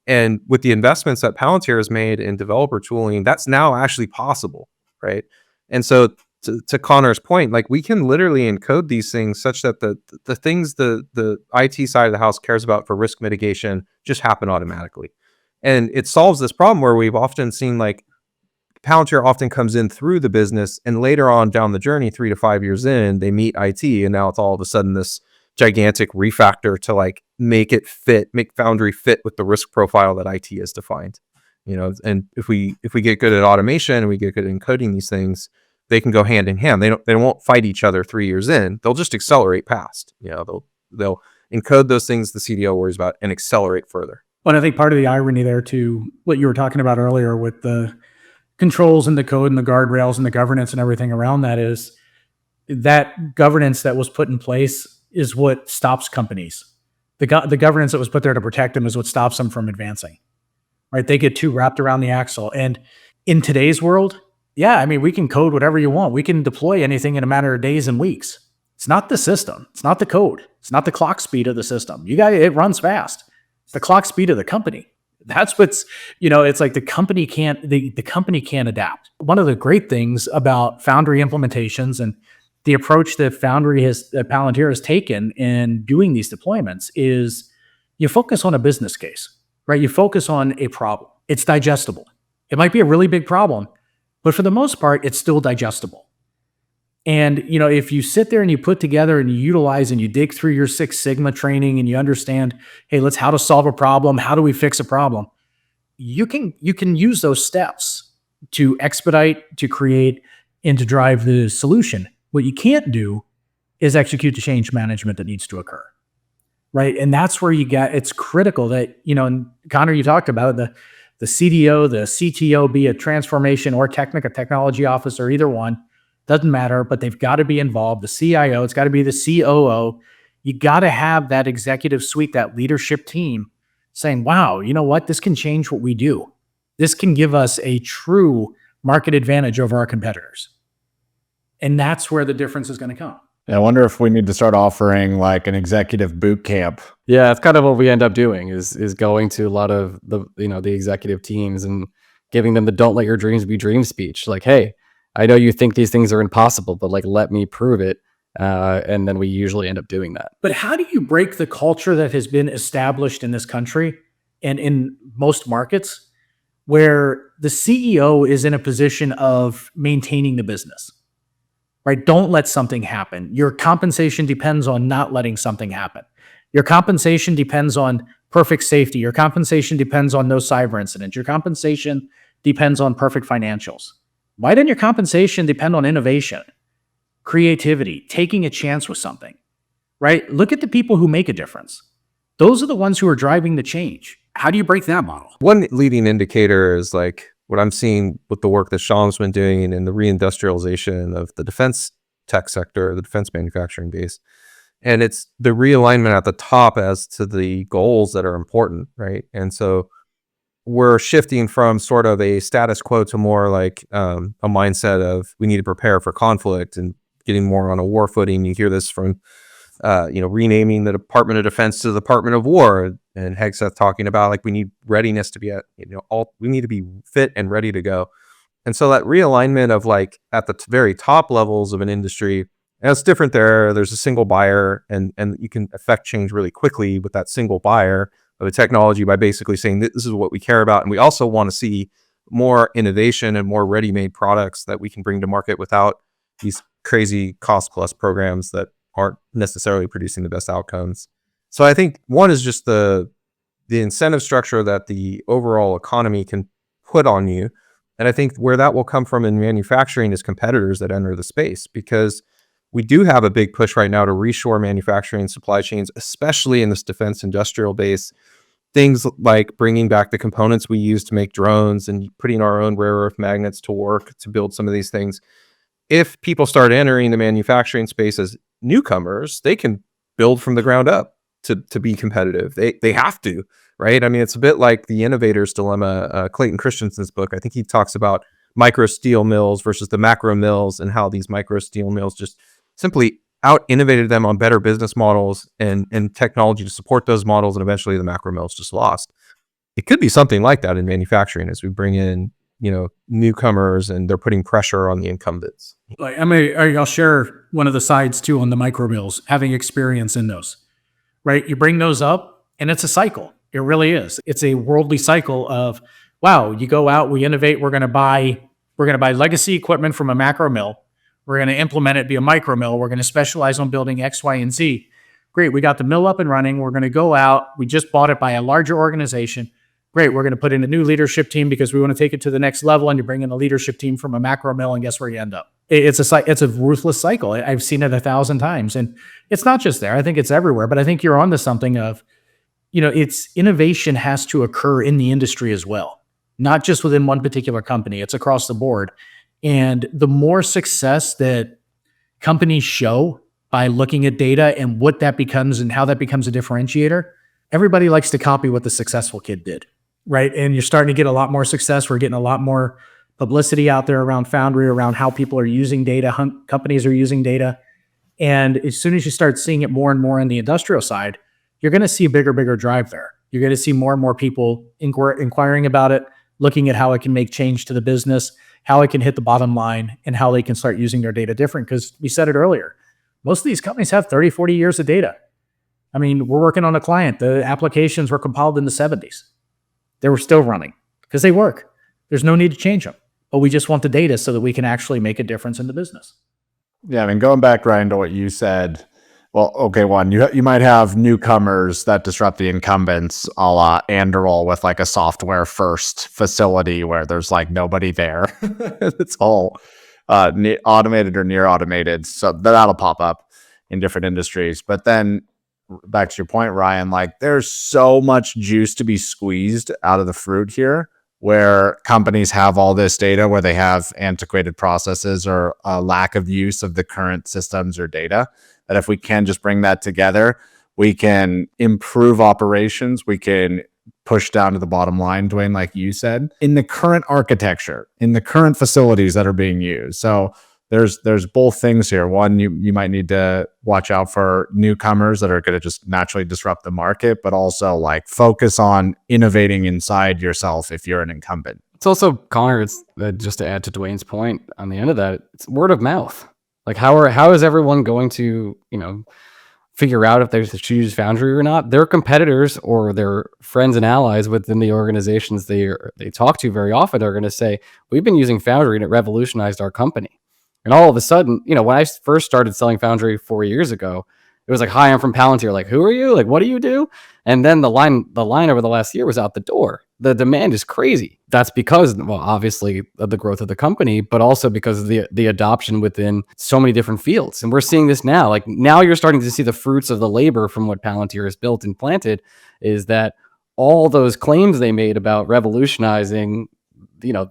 And with the investments that Palantir has made in developer tooling, that's now actually possible, right? And so to Connor's point, like we can literally encode these things such that the things the IT side of the house cares about for risk mitigation just happen automatically. And it solves this problem where we've often seen like Palantir often comes in through the business, and later on down the journey, 3 to 5 years in, they meet IT, and now it's all of a sudden this gigantic refactor to like make Foundry fit with the risk profile that IT has defined, you know. And if we get good at automation and we get good at encoding these things, they can go hand in hand. They won't fight each other 3 years in. They'll just accelerate past. You know, they'll encode those things the CDO worries about and accelerate further. Well, I think part of the irony there too, what you were talking about earlier with the controls and the code and the guardrails and the governance and everything around that, is that governance that was put in place is what stops companies. The governance that was put there to protect them is what stops them from advancing, right? They get too wrapped around the axle. And in today's world, yeah, I mean, we can code whatever you want. We can deploy anything in a matter of days and weeks. It's not the system. It's not the code. It's not the clock speed of the system. It runs fast. It's the clock speed of the company. That's what's, you know, it's like the company can't adapt. One of the great things about Foundry implementations and the approach that Palantir has taken in doing these deployments is you focus on a business case, right? You focus on a problem. It's digestible. It might be a really big problem, but for the most part, it's still digestible. And, you know, if you sit there and you put together and you utilize and you dig through your Six Sigma training and you understand, hey, how to solve a problem, how do we fix a problem? You can use those steps to expedite, to create, and to drive the solution. What you can't do is execute the change management that needs to occur, right? And that's where it's critical that, you know, and Connor, you talked about the CDO, the CTO, be a transformation or technology officer, either one. Doesn't matter, but they've got to be involved. The CIO, it's got to be the COO. You got to have that executive suite, that leadership team saying, wow, you know what? This can change what we do. This can give us a true market advantage over our competitors. And that's where the difference is going to come. I wonder if we need to start offering like an executive boot camp. Yeah, it's kind of what we end up doing is going to a lot of the executive teams and giving them the "don't let your dreams be dream" speech. Like, hey, I know you think these things are impossible, but like, let me prove it. And then we usually end up doing that. But how do you break the culture that has been established in this country and in most markets where the CEO is in a position of maintaining the business, right? Don't let something happen. Your compensation depends on not letting something happen. Your compensation depends on perfect safety. Your compensation depends on no cyber incidents. Your compensation depends on perfect financials. Why didn't your compensation depend on innovation, creativity, taking a chance with something, right? Look at the people who make a difference. Those are the ones who are driving the change. How do you break that model? One leading indicator is like what I'm seeing with the work that Sean's been doing in the re-industrialization of the defense tech sector, the defense manufacturing base. And it's the realignment at the top as to the goals that are important, right? And so we're shifting from sort of a status quo to more like a mindset of we need to prepare for conflict and getting more on a war footing. You hear this from, renaming the Department of Defense to the Department of War, and Hegseth talking about like we need readiness to be we need to be fit and ready to go. And so that realignment of like at the very top levels of an industry, and it's different there. There's a single buyer, and you can affect change really quickly with that single buyer of a technology by basically saying this is what we care about. And we also want to see more innovation and more ready-made products that we can bring to market without these crazy cost plus programs that aren't necessarily producing the best outcomes. So I think one is just the incentive structure that the overall economy can put on you. And I think where that will come from in manufacturing is competitors that enter the space, because we do have a big push right now to reshore manufacturing supply chains, especially in this defense industrial base. Things like bringing back the components we use to make drones and putting our own rare earth magnets to work to build some of these things. If people start entering the manufacturing space as newcomers, they can build from the ground up to be competitive. They have to, right? I mean, it's a bit like the innovator's dilemma. Clayton Christensen's book, I think he talks about micro steel mills versus the macro mills and how these micro steel mills just simply out innovated them on better business models and technology to support those models, and eventually the macro mill is just lost. It could be something like that in manufacturing as we bring in, newcomers and they're putting pressure on the incumbents. Like I'll share one of the sides too on the micro mills, having experience in those, right? You bring those up and it's a cycle. It really is. It's a worldly cycle of, wow, you go out, we innovate, we're going to buy legacy equipment from a macro mill. We're going to implement it via micro mill. We're going to specialize on building X, Y, and Z. Great. We got the mill up and running. We're going to go out. We just bought it by a larger organization. Great. We're going to put in a new leadership team because we want to take it to the next level. And you bring in a leadership team from a macro mill, and guess where you end up? It's a ruthless cycle. I've seen it 1,000 times, and it's not just there. I think it's everywhere. But I think you're onto something of, it's innovation has to occur in the industry as well, not just within one particular company. It's across the board. And the more success that companies show by looking at data and what that becomes and how that becomes a differentiator, everybody likes to copy what the successful kid did, right? And you're starting to get a lot more success. We're getting a lot more publicity out there around Foundry, around how people are using data, companies are using data. And as soon as you start seeing it more and more on the industrial side, you're going to see a bigger drive there. You're going to see more and more people inquiring about it, looking at how it can make change to the business, how it can hit the bottom line, and how they can start using their data different. Because we said it earlier, most of these companies have 30, 40 years of data. I mean, we're working on a client. The applications were compiled in the 70s. They were still running because they work. There's no need to change them. But we just want the data so that we can actually make a difference in the business. Yeah, I mean, going back, Ryan, to what you said, well, okay, one, you might have newcomers that disrupt the incumbents, a la Anduril, with like a software first facility where there's like nobody there. It's all automated or near automated. So that'll pop up in different industries. But then back to your point, Ryan, like there's so much juice to be squeezed out of the fruit here, where companies have all this data, where they have antiquated processes or a lack of use of the current systems or data, that if we can just bring that together, we can improve operations. We can push down to the bottom line, Duane, like you said, in the current architecture, in the current facilities that are being used. So there's both things here. One, you might need to watch out for newcomers that are going to just naturally disrupt the market, but also like focus on innovating inside yourself if you're an incumbent. It's also, Connor, it's just to add to Dwayne's point on the end of that, it's word of mouth. Like how is everyone going to, figure out if they should choose Foundry or not? Their competitors or their friends and allies within the organizations they talk to very often are going to say, we've been using Foundry and it revolutionized our company. And all of a sudden, when I first started selling Foundry 4 years ago, it was like, hi, I'm from Palantir. Like, who are you? Like, what do you do? And then the line over the last year was out the door. The demand is crazy. That's because, well, obviously of the growth of the company, but also because of the adoption within so many different fields. And we're seeing this now. Like now you're starting to see the fruits of the labor from what Palantir has built and planted, is that all those claims they made about revolutionizing,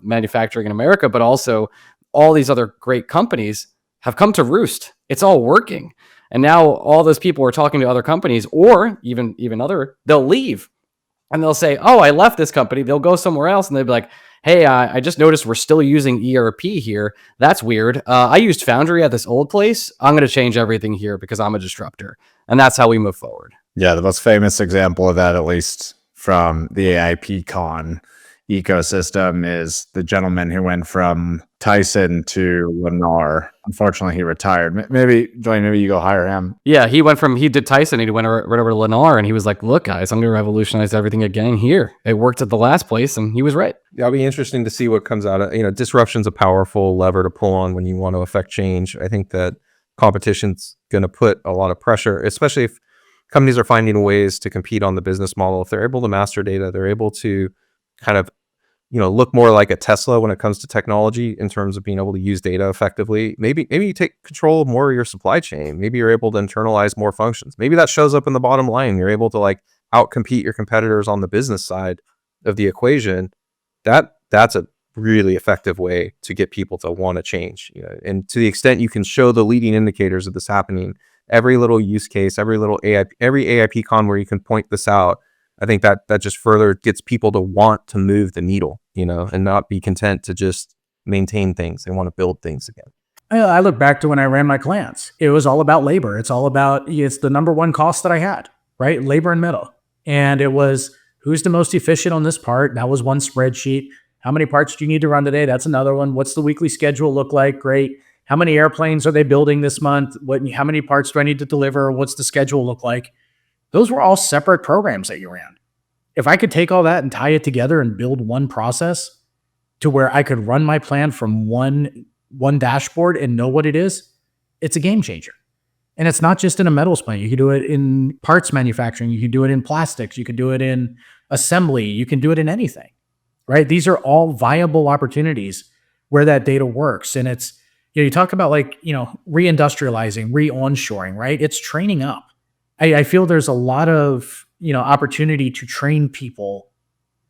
manufacturing in America, but also all these other great companies have come to roost. It's all working. And now all those people are talking to other companies, or even other, they'll leave and they'll say, oh, I left this company. They'll go somewhere else. And they'll be like, hey, I just noticed we're still using ERP here. That's weird. I used Foundry at this old place. I'm going to change everything here because I'm a disruptor. And that's how we move forward. Yeah, the most famous example of that, at least from the AIP con ecosystem, is the gentleman who went from Tyson to Lennar. Unfortunately, he retired. Maybe, Duane, maybe you go hire him. Yeah, he did Tyson, and he went right over to Lennar, and he was like, look, guys, I'm going to revolutionize everything again here. It worked at the last place, and he was right. Yeah, it'll be interesting to see what comes out of, disruption's a powerful lever to pull on when you want to affect change. I think that competition's going to put a lot of pressure, especially if companies are finding ways to compete on the business model. If they're able to master data, they're able to kind of look more like a Tesla when it comes to technology in terms of being able to use data effectively. Maybe you take control more of your supply chain. Maybe you're able to internalize more functions. Maybe that shows up in the bottom line. You're able to like outcompete your competitors on the business side of the equation. That's a really effective way to get people to want to change. And to the extent you can show the leading indicators of this happening, every little use case, every AIP con where you can point this out, I think that just further gets people to want to move the needle, and not be content to just maintain things. They want to build things again. I look back to when I ran my clans. It was all about labor. It's the number one cost that I had, right? Labor and metal. And it was, who's the most efficient on this part? That was one spreadsheet. How many parts do you need to run today? That's another one. What's the weekly schedule look like? Great. How many airplanes are they building this month? How many parts do I need to deliver? What's the schedule look like? Those were all separate programs that you ran. If I could take all that and tie it together and build one process to where I could run my plan from one dashboard and know what it is, it's a game changer. And it's not just in a metals plant. You can do it in parts manufacturing. You can do it in plastics. You can do it in assembly. You can do it in anything, right? These are all viable opportunities where that data works. And it's, you talk about re-industrializing, re-onshoring, right? It's training up. I feel there's a lot of, opportunity to train people.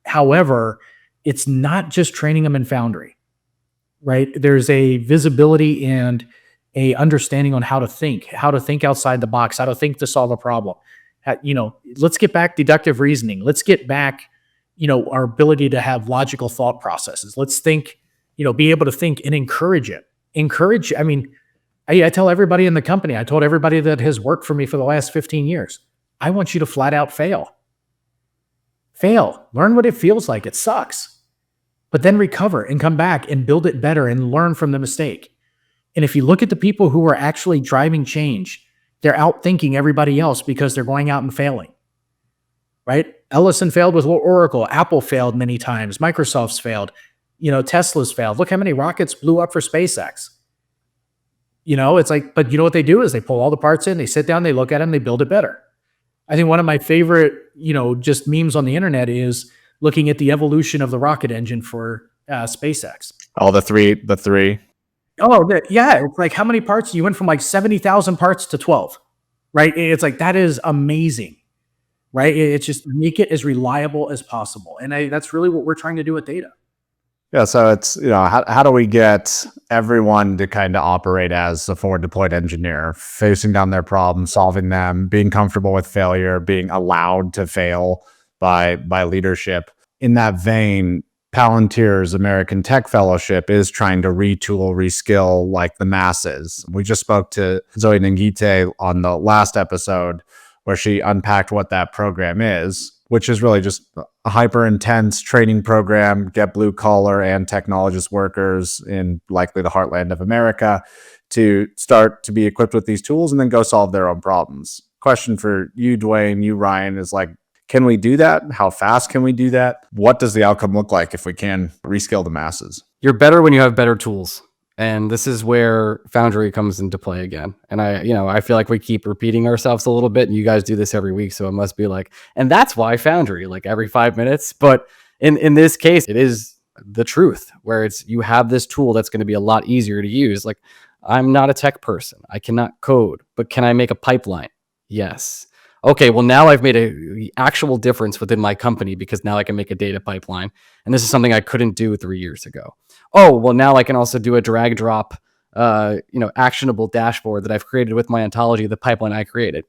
However, it's not just training them in Foundry, right? There's a visibility and a understanding on how to think outside the box, how to think to solve a problem. Let's get back deductive reasoning. Let's get back, our ability to have logical thought processes. Let's think, be able to think and encourage it. I tell everybody in the company, I told everybody that has worked for me for the last 15 years, I want you to flat out fail. Fail. Learn what it feels like. It sucks. But then recover and come back and build it better and learn from the mistake. And if you look at the people who are actually driving change, they're outthinking everybody else because they're going out and failing, right? Ellison failed with Oracle. Apple failed many times. Microsoft's failed. Tesla's failed. Look how many rockets blew up for SpaceX. It's like, but what they do is they pull all the parts in, they sit down, they look at them, they build it better. I think one of my favorite, just memes on the internet is looking at the evolution of the rocket engine for SpaceX. Oh, the three. Oh, yeah. It's like, how many parts? You went from like 70,000 parts to 12, right? It's like, that is amazing, right? It's just make it as reliable as possible. And that's really what we're trying to do with data. Yeah, so it's, how do we get everyone to kind of operate as a forward deployed engineer, facing down their problems, solving them, being comfortable with failure, being allowed to fail by leadership. In that vein, Palantir's American Tech Fellowship is trying to retool, reskill like the masses. We just spoke to Zoe Nangite on the last episode where she unpacked what that program is, which is really just a hyper intense training program, get blue collar and technologist workers in likely the heartland of America to start to be equipped with these tools and then go solve their own problems. Question for you, Duane, you, Ryan, is like, can we do that? How fast can we do that? What does the outcome look like if we can reskill the masses? You're better when you have better tools. And this is where Foundry comes into play again. And I feel like we keep repeating ourselves a little bit, and you guys do this every week. So it must be like, and that's why Foundry, like every 5 minutes. But in this case, it is the truth where it's, you have this tool that's going to be a lot easier to use. Like, I'm not a tech person. I cannot code, but can I make a pipeline? Yes. Okay, well, now I've made a actual difference within my company because now I can make a data pipeline. And this is something I couldn't do 3 years ago. Oh, well, now I can also do a drag drop, actionable dashboard that I've created with my Ontology, the pipeline I created.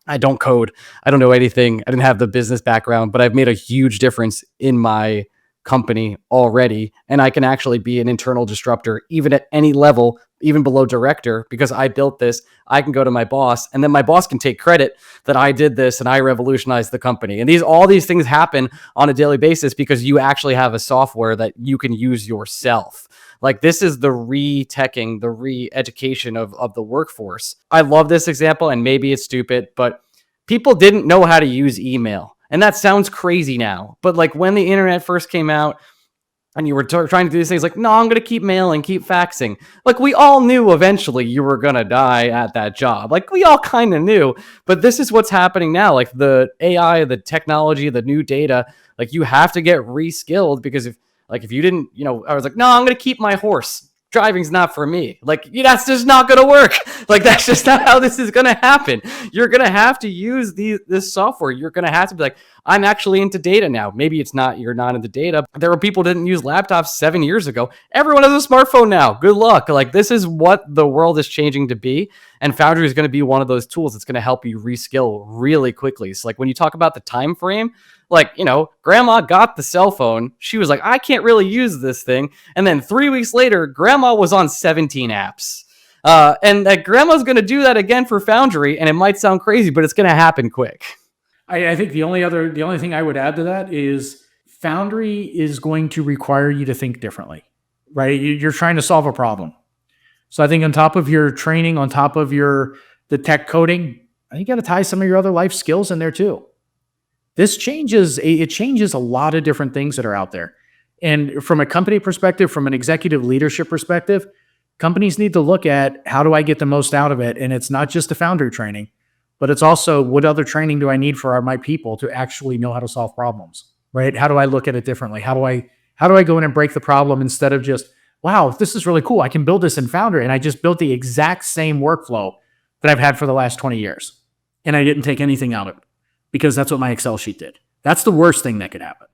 I don't code. I don't know anything. I didn't have the business background, but I've made a huge difference in my company already. And I can actually be an internal disruptor, even at any level, even below director, because I built this. I can go to my boss, and then my boss can take credit that I did this and I revolutionized the company. And all these things happen on a daily basis because you actually have a software that you can use yourself. Like, this is the re-teching, the re-education of the workforce. I love this example, and maybe it's stupid, but people didn't know how to use email. And that sounds crazy now. But like when the internet first came out, and you were trying to do these things like, no, I'm going to keep mailing, keep faxing. Like, we all knew eventually you were going to die at that job. Like, we all kind of knew. But this is what's happening now. Like, the AI, the technology, the new data, like, you have to get reskilled because if you didn't, I was like, no, I'm going to keep my horse. Driving's not for me. Like, that's just not going to work. Like, that's just not how this is going to happen. You're going to have to use this software. You're going to have to be like, I'm actually into data now. Maybe you're not into data. There were people who didn't use laptops 7 years ago. Everyone has a smartphone now. Good luck. Like, this is what the world is changing to be. And Foundry is going to be one of those tools that's going to help you reskill really quickly. So like when you talk about the time frame, like, grandma got the cell phone. She was like, I can't really use this thing. And then 3 weeks later, grandma was on 17 apps. And that grandma's going to do that again for Foundry, and it might sound crazy, but it's going to happen quick. I think the only thing I would add to that is Foundry is going to require you to think differently, right? You're trying to solve a problem. So I think on top of your training, on top of the tech coding, I think you got to tie some of your other life skills in there too. This changes a lot of different things that are out there. And from a company perspective, from an executive leadership perspective, companies need to look at how do I get the most out of it? And it's not just the Foundry training, but it's also what other training do I need for my people to actually know how to solve problems, right? How do I look at it differently? How do I go in and break the problem instead of just, wow, this is really cool. I can build this in Foundry, and I just built the exact same workflow that I've had for the last 20 years. And I didn't take anything out of it because that's what my Excel sheet did. That's the worst thing that could happen.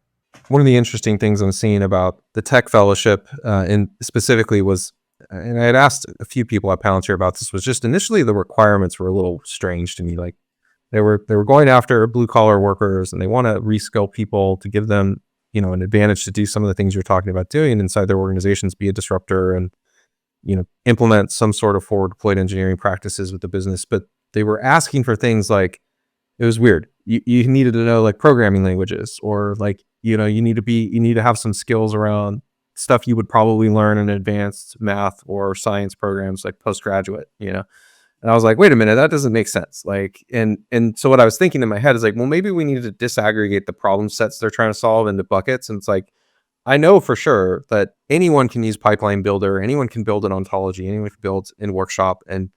One of the interesting things I'm seeing about the tech fellowship and specifically was, and I had asked a few people at Palantir about this, was just initially the requirements were a little strange to me. Like they were going after blue collar workers, and they want to reskill people to give them, an advantage to do some of the things you're talking about doing inside their organizations, be a disruptor and, implement some sort of forward deployed engineering practices with the business. But they were asking for things like, it was weird. You needed to know like programming languages, or like, you need to have some skills around stuff you would probably learn in advanced math or science programs like postgraduate, And I was like, wait a minute, that doesn't make sense. Like, and so what I was thinking in my head is like, well, maybe we need to disaggregate the problem sets they're trying to solve into buckets. And it's like, I know for sure that anyone can use Pipeline Builder, anyone can build an ontology, anyone can build in Workshop and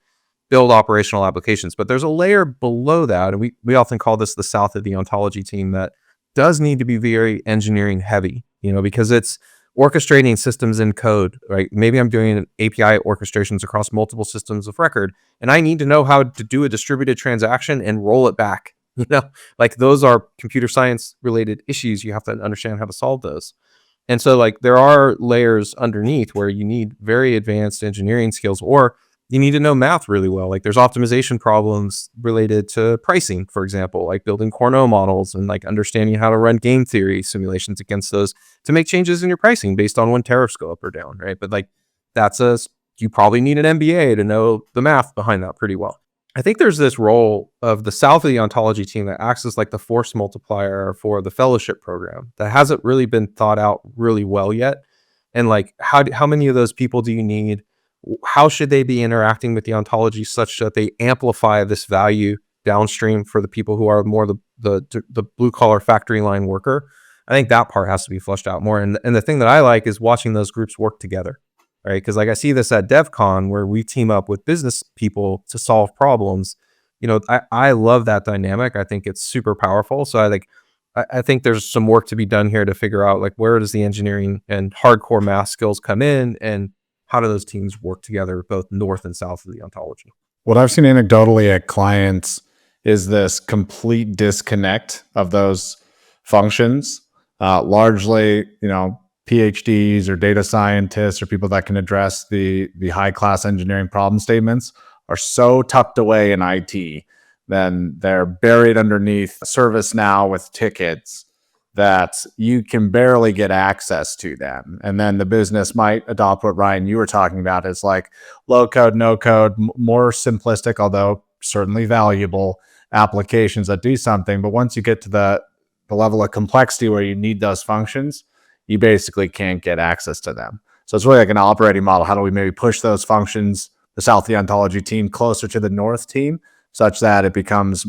build operational applications. But there's a layer below that, and we often call this the south of the ontology team, that does need to be very engineering heavy, because it's orchestrating systems in code, right? Maybe I'm doing API orchestrations across multiple systems of record, and I need to know how to do a distributed transaction and roll it back. Like those are computer science related issues. You have to understand how to solve those. And so like there are layers underneath where you need very advanced engineering skills, or you need to know math really well. Like there's optimization problems related to pricing, for example, like building Cornell models and like understanding how to run game theory simulations against those to make changes in your pricing based on when tariffs go up or down, right? But like you probably need an MBA to know the math behind that pretty well. I think there's this role of the south of the ontology team that acts as like the force multiplier for the fellowship program that hasn't really been thought out really well yet. And like, how many of those people do you need? How should they be interacting with the ontology such that they amplify this value downstream for the people who are more the blue collar factory line worker? I think that part has to be fleshed out more. And the thing that I like is watching those groups work together, right? Because like I see this at DevCon where we team up with business people to solve problems. I love that dynamic. I think it's super powerful. So I think there's some work to be done here to figure out like where does the engineering and hardcore math skills come in, and how do those teams work together both north and south of the ontology? What I've seen anecdotally at clients is this complete disconnect of those functions. Largely, PhDs or data scientists or people that can address the high class engineering problem statements are so tucked away in IT, then they're buried underneath ServiceNow with tickets that you can barely get access to them. And then the business might adopt what Ryan, you were talking about, is like low code, no code, more simplistic, although certainly valuable applications that do something. But once you get to the level of complexity where you need those functions, you basically can't get access to them. So it's really like an operating model. How do we maybe push those functions, the south of the ontology team, closer to the north team, such that it becomes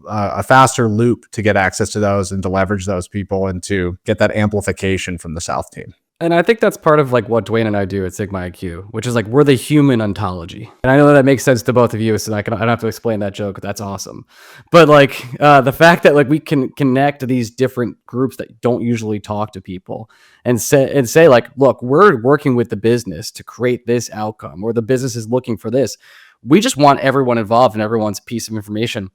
a faster loop to get access to those and to leverage those people and to get that amplification from the south team. And I think that's part of like what Duane and I do at Sigma IQ, which is like we're the human ontology. And I know that makes sense to both of you, so I don't have to explain that joke. That's awesome. But like the fact that like we can connect these different groups that don't usually talk to people and say like, look, we're working with the business to create this outcome, or the business is looking for this. We just want everyone involved and everyone's piece of information.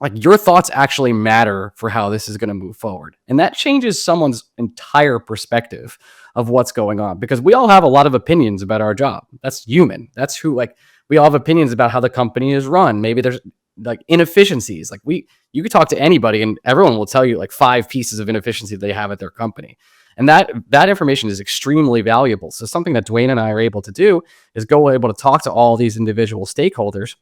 Like your thoughts actually matter for how this is going to move forward. And that changes someone's entire perspective of what's going on, because we all have a lot of opinions about our job. That's human. That's who, like, we all have opinions about how the company is run. Maybe there's like inefficiencies. Like you could talk to anybody and everyone will tell you like 5 pieces of inefficiency they have at their company. And that information is extremely valuable. So something that Duane and I are able to do is able to talk to all these individual stakeholders,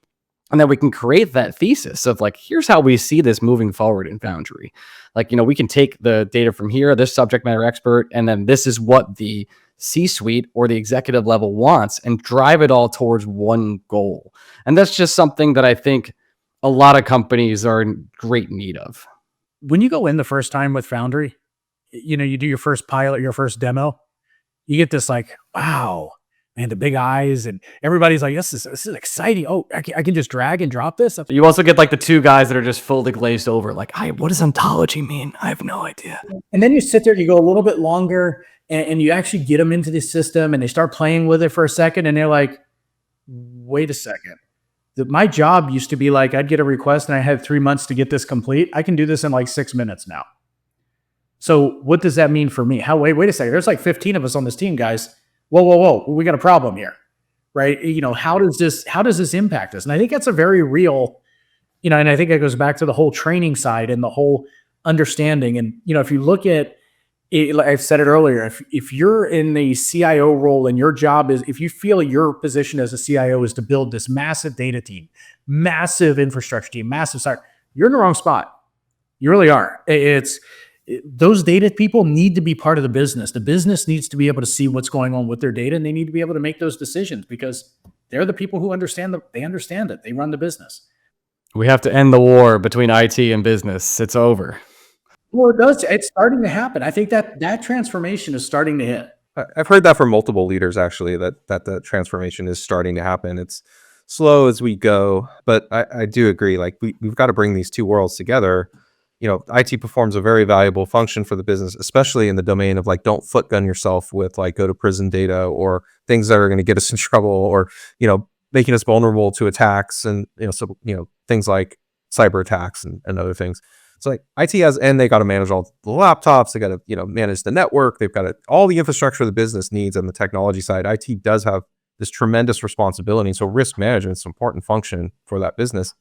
and then we can create that thesis of like, here's how we see this moving forward in Foundry. Like, we can take the data from here, this subject matter expert, and then this is what the C-suite or the executive level wants, and drive it all towards one goal. And that's just something that I think a lot of companies are in great need of. When you go in the first time with Foundry, you do your first pilot, your first demo, you get this like, wow, man, the big eyes, and everybody's like, this is exciting. Oh, I can just drag and drop this. You also get like the two guys that are just fully glazed over. Like, what does ontology mean? I have no idea. And then you sit there, you go a little bit longer, and you actually get them into the system, and they start playing with it for a second, and they're like, wait a second. My job used to be like, I'd get a request and I had 3 months to get this complete. I can do this in like 6 minutes now. So what does that mean for me? Wait a second. There's like 15 of us on this team, guys. Whoa. We got a problem here, right? How does this impact us? And I think that's a very real, and I think it goes back to the whole training side and the whole understanding. And, if you look at it, like I've said it earlier, if you're in the CIO role and your job is, if you feel your position as a CIO is to build this massive data team, massive infrastructure team, massive site, you're in the wrong spot. You really are. Those data people need to be part of the business. The business needs to be able to see what's going on with their data, and they need to be able to make those decisions because they're the people who understand they understand it. They run the business. We have to end the war between IT and business. It's over. Well, it does. It's starting to happen. I think that transformation is starting to hit. I've heard that from multiple leaders, actually, that the transformation is starting to happen. It's slow as we go, but I do agree. Like we've got to bring these two worlds together. IT performs a very valuable function for the business, especially in the domain of like, don't footgun yourself with like go to prison data or things that are going to get us in trouble or, making us vulnerable to attacks and, things like cyber attacks and other things. So like IT they got to manage all the laptops. They got to, manage the network. They've got all the infrastructure the business needs on the technology side. IT does have this tremendous responsibility. So risk management is an important function for that business.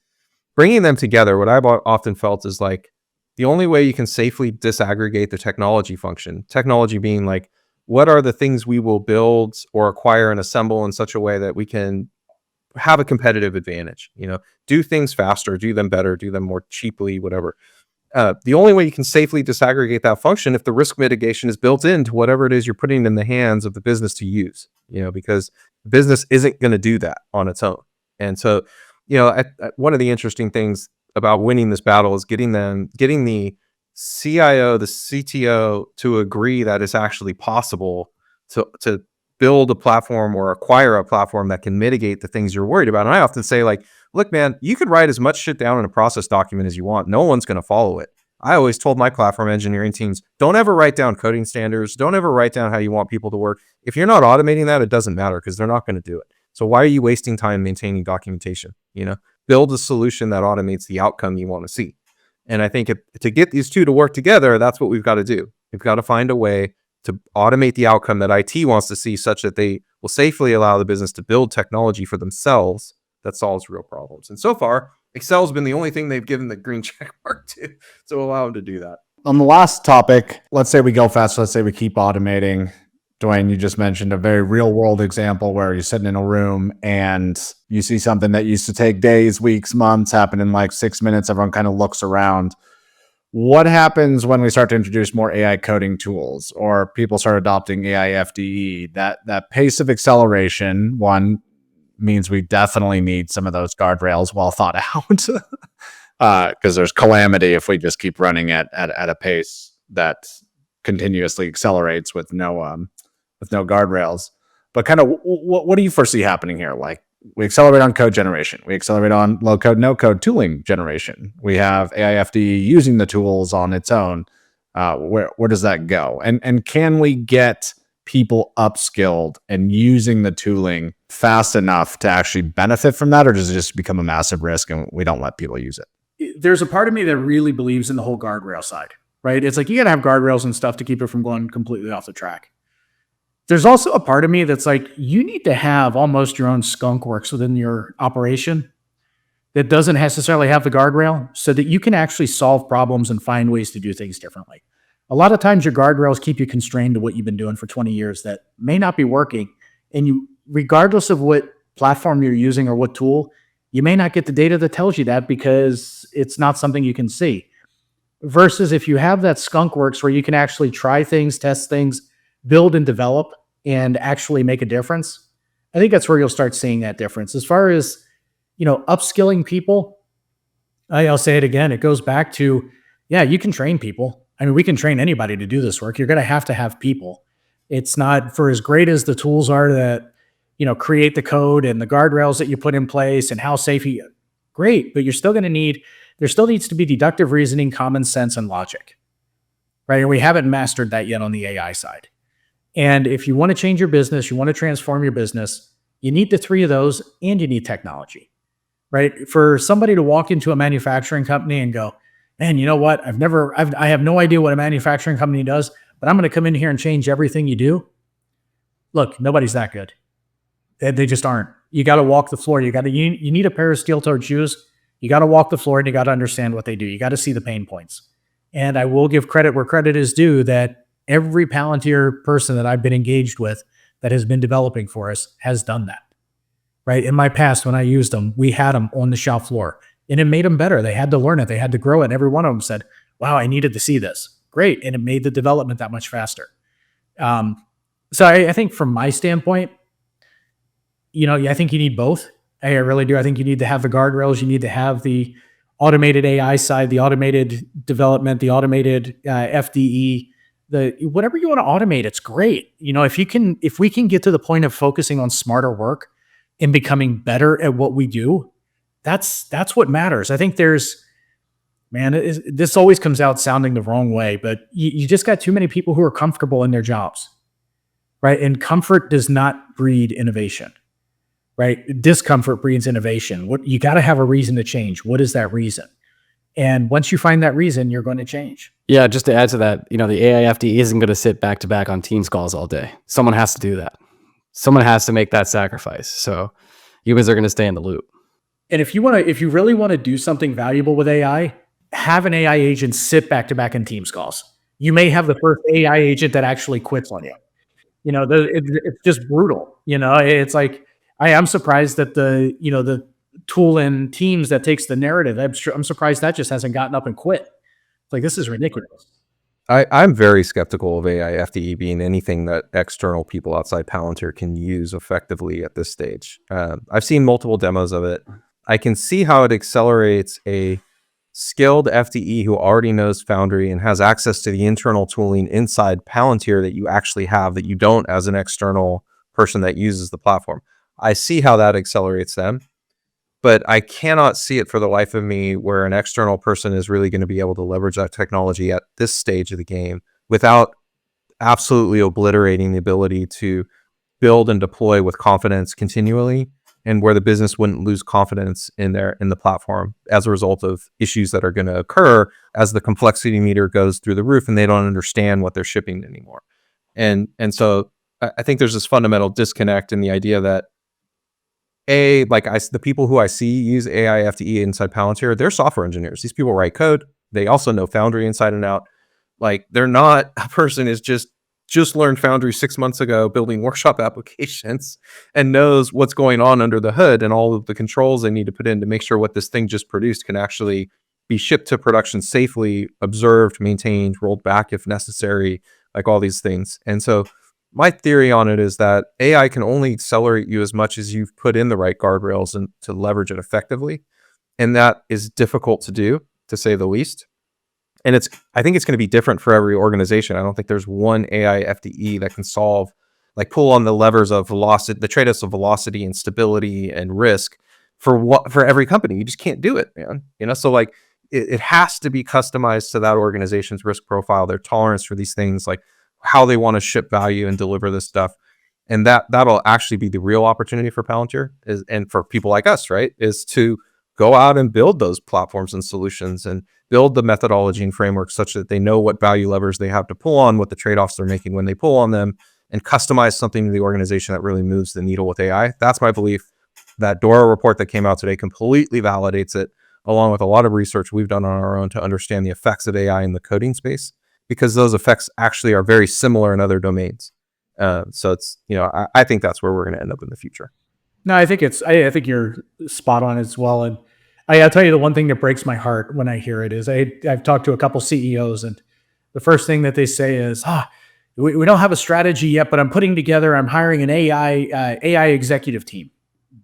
Bringing them together, what I've often felt is like the only way you can safely disaggregate the technology function, technology being like, what are the things we will build or acquire and assemble in such a way that we can have a competitive advantage, do things faster, do them better, do them more cheaply, whatever. The only way you can safely disaggregate that function if the risk mitigation is built into whatever it is you're putting in the hands of the business to use, because the business isn't going to do that on its own. And so, one of the interesting things about winning this battle is getting the CIO, the CTO to agree that it's actually possible to build a platform or acquire a platform that can mitigate the things you're worried about. And I often say like, look, man, you could write as much shit down in a process document as you want. No one's going to follow it. I always told my platform engineering teams, don't ever write down coding standards. Don't ever write down how you want people to work. If you're not automating that, it doesn't matter because they're not going to do it. So why are you wasting time maintaining documentation? Build a solution that automates the outcome you want to see. And I think to get these two to work together, that's what we've got to do. We've got to find a way to automate the outcome that IT wants to see such that they will safely allow the business to build technology for themselves that solves real problems. And so far, Excel's been the only thing they've given the green check mark to allow them to do that. On the last topic, let's say we go fast. Let's say we keep automating. Duane, you just mentioned a very real world example where you're sitting in a room and you see something that used to take days, weeks, months happen in like 6 minutes. Everyone kind of looks around. What happens when we start to introduce more AI coding tools or people start adopting AI FDE? That pace of acceleration, one, means we definitely need some of those guardrails well thought out because there's calamity if we just keep running at a pace that continuously accelerates with no guardrails. But kind of what do you foresee happening here? Like we accelerate on code generation. We accelerate on low code, no code tooling generation. We have AI FDE using the tools on its own. Where does that go? And can we get people upskilled and using the tooling fast enough to actually benefit from that? Or does it just become a massive risk and we don't let people use it? There's a part of me that really believes in the whole guardrail side, right? It's like you got to have guardrails and stuff to keep it from going completely off the track. There's also a part of me that's like, you need to have almost your own skunk works within your operation that doesn't necessarily have the guardrail so that you can actually solve problems and find ways to do things differently, A lot of times your guardrails keep you constrained to what you've been doing for 20 years that may not be working. And you, regardless of what platform you're using or what tool, you may not get the data that tells you that because it's not something you can see. Versus if you have that skunk works where you can actually try things, test things, build and develop, and actually make a difference, I think that's where you'll start seeing that difference. As far as, upskilling people, I'll say it again. It goes back to, yeah, you can train people. I mean, we can train anybody to do this work. You're going to have people. It's not, for as great as the tools are that, create the code and the guardrails that you put in place and how safe you, great, but you're still going to need, there still needs to be deductive reasoning, common sense, and logic, right? And we haven't mastered that yet on the AI side. And if you want to change your business, you want to transform your business, you need the three of those and you need technology, right? For somebody to walk into a manufacturing company and go, man, you know what? I have no idea what a manufacturing company does, but I'm going to come in here and change everything you do. Look, nobody's that good. They just aren't. You got to walk the floor. You need a pair of steel-toed shoes. You got to walk the floor and you got to understand what they do. You got to see the pain points. And I will give credit where credit is due that every Palantir person that I've been engaged with that has been developing for us has done that, right? In my past, when I used them, we had them on the shop floor and it made them better. They had to learn it. They had to grow it. And every one of them said, wow, I needed to see this. Great. And it made the development that much faster. So I think from my standpoint, I think you need both. I really do. I think you need to have the guardrails. You need to have the automated AI side, the automated development, the automated FDE, whatever you want to automate. It's great. If we can get to the point of focusing on smarter work and becoming better at what we do, that's what matters. I think this always comes out sounding the wrong way, but you just got too many people who are comfortable in their jobs, right? And comfort does not breed innovation. Right? Discomfort breeds innovation. You got to have a reason to change. What is that reason? And once you find that reason, you're going to change. Yeah, just to add to that, the AI FDE isn't going to sit back to back on Teams calls all day. Someone has to do that. Someone has to make that sacrifice. So humans are going to stay in the loop. And if you really want to do something valuable with AI, have an AI agent sit back to back in Teams calls. You may have the first AI agent that actually quits on you. It's just brutal. It's like, I'm surprised that the tool in Teams that takes the narrative, I'm surprised that just hasn't gotten up and quit. It's like, this is ridiculous. I'm very skeptical of AI FDE being anything that external people outside Palantir can use effectively at this stage. I've seen multiple demos of it. I can see how it accelerates a skilled FDE who already knows Foundry and has access to the internal tooling inside Palantir that you actually have that you don't as an external person that uses the platform. I see how that accelerates them, but I cannot see it for the life of me where an external person is really going to be able to leverage that technology at this stage of the game without absolutely obliterating the ability to build and deploy with confidence continually, and where the business wouldn't lose confidence in the platform as a result of issues that are going to occur as the complexity meter goes through the roof and they don't understand what they're shipping anymore. And so I think there's this fundamental disconnect in the idea that the people who I see use AI FDE inside Palantir, they're software engineers. These people write code. They also know Foundry inside and out. Like, they're not a person who's just learned Foundry 6 months ago building workshop applications and knows what's going on under the hood and all of the controls they need to put in to make sure what this thing just produced can actually be shipped to production safely, observed, maintained, rolled back if necessary, like all these things. And so my theory on it is that AI can only accelerate you as much as you've put in the right guardrails and to leverage it effectively. And that is difficult to do, to say the least. And I think it's going to be different for every organization. I don't think there's one AI FDE that can pull on the levers of velocity, the trade-offs of velocity and stability and risk for every company. You just can't do it, man. So it has to be customized to that organization's risk profile, their tolerance for these things, like how they want to ship value and deliver this stuff. And that'll actually be the real opportunity for Palantir and for people like us, right? Is to go out and build those platforms and solutions and build the methodology and framework such that they know what value levers they have to pull on, what the trade-offs they're making when they pull on them, and customize something to the organization that really moves the needle with AI. That's my belief. That Dora report that came out today completely validates it, along with a lot of research we've done on our own to understand the effects of AI in the coding space. because those effects actually are very similar in other domains. So it's, I think that's where we're going to end up in the future. No, I think I think you're spot on as well. And I'll tell you the one thing that breaks my heart when I hear it is I've talked to a couple CEOs, and the first thing that they say is, we don't have a strategy yet, but I'm hiring an AI executive team.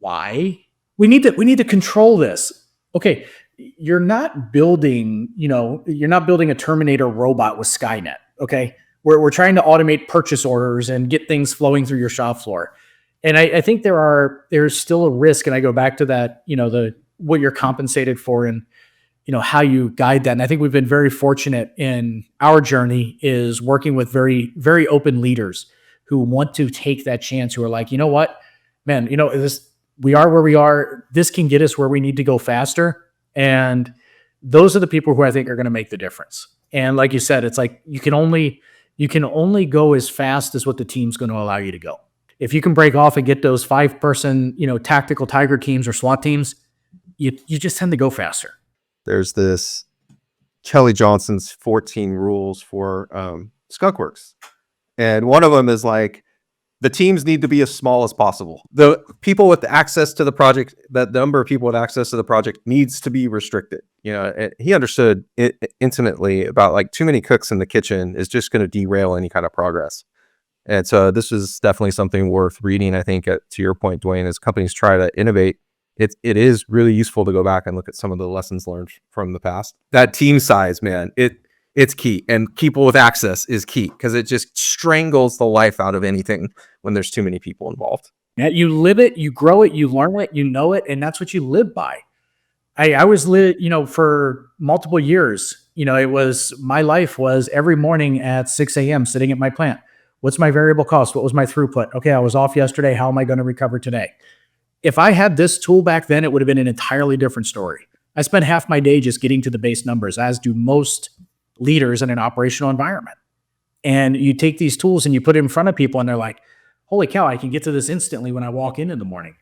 Why? We need to control this. Okay. You're not building a Terminator robot with Skynet. Okay. We're trying to automate purchase orders and get things flowing through your shop floor. And I think there's still a risk. And I go back to that, what you're compensated for and, how you guide that. And I think we've been very fortunate in our journey is working with very, very open leaders who want to take that chance, who are like, you know what, man, we are where we are. This can get us where we need to go faster. And those are the people who I think are going to make the difference. And like you said, it's like, you can only go as fast as what the team's going to allow you to go. If you can break off and get those 5-person, tactical tiger teams or SWAT teams, you just tend to go faster. There's this Kelly Johnson's 14 rules for Skunkworks. And one of them is like, the teams need to be as small as possible. The people with access to the project, that number of people with access to the project needs to be restricted. And he understood it intimately about like too many cooks in the kitchen is just going to derail any kind of progress. And so this is definitely something worth reading. I think to your point, Duane, as companies try to innovate, it is really useful to go back and look at some of the lessons learned from the past. That team size, man, it's key. And people with access is key because it just strangles the life out of anything when there's too many people involved. Yeah, you live it, you grow it, you learn it, you know it, and that's what you live by. I was lit, for multiple years, my life was every morning at 6 a.m. sitting at my plant. What's my variable cost? What was my throughput? Okay, I was off yesterday. How am I going to recover today? If I had this tool back then, it would have been an entirely different story. I spent half my day just getting to the base numbers, as do most leaders in an operational environment. And you take these tools and you put it in front of people and they're like, holy cow, I can get to this instantly when I walk in the morning.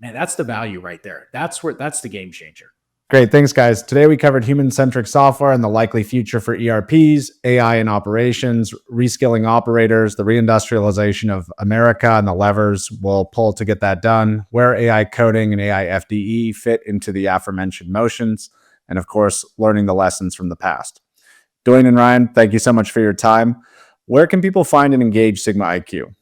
Man, that's the value right there. That's the game changer. Great. Thanks, guys. Today we covered human-centric software and the likely future for ERPs, AI in operations, reskilling operators, the reindustrialization of America, and the levers we'll pull to get that done, where AI coding and AI FDE fit into the aforementioned motions, and of course, learning the lessons from the past. Duane and Ryan, thank you so much for your time. Where can people find and engage Sigma IQ?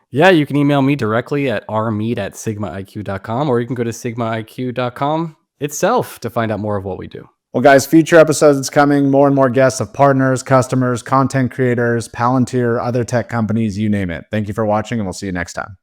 Yeah, you can email me directly at rmead@sigmaiq.com, or you can go to sigmaiq.com itself to find out more of what we do. Well, guys, future episodes coming, more and more guests of partners, customers, content creators, Palantir, other tech companies, you name it. Thank you for watching, and we'll see you next time.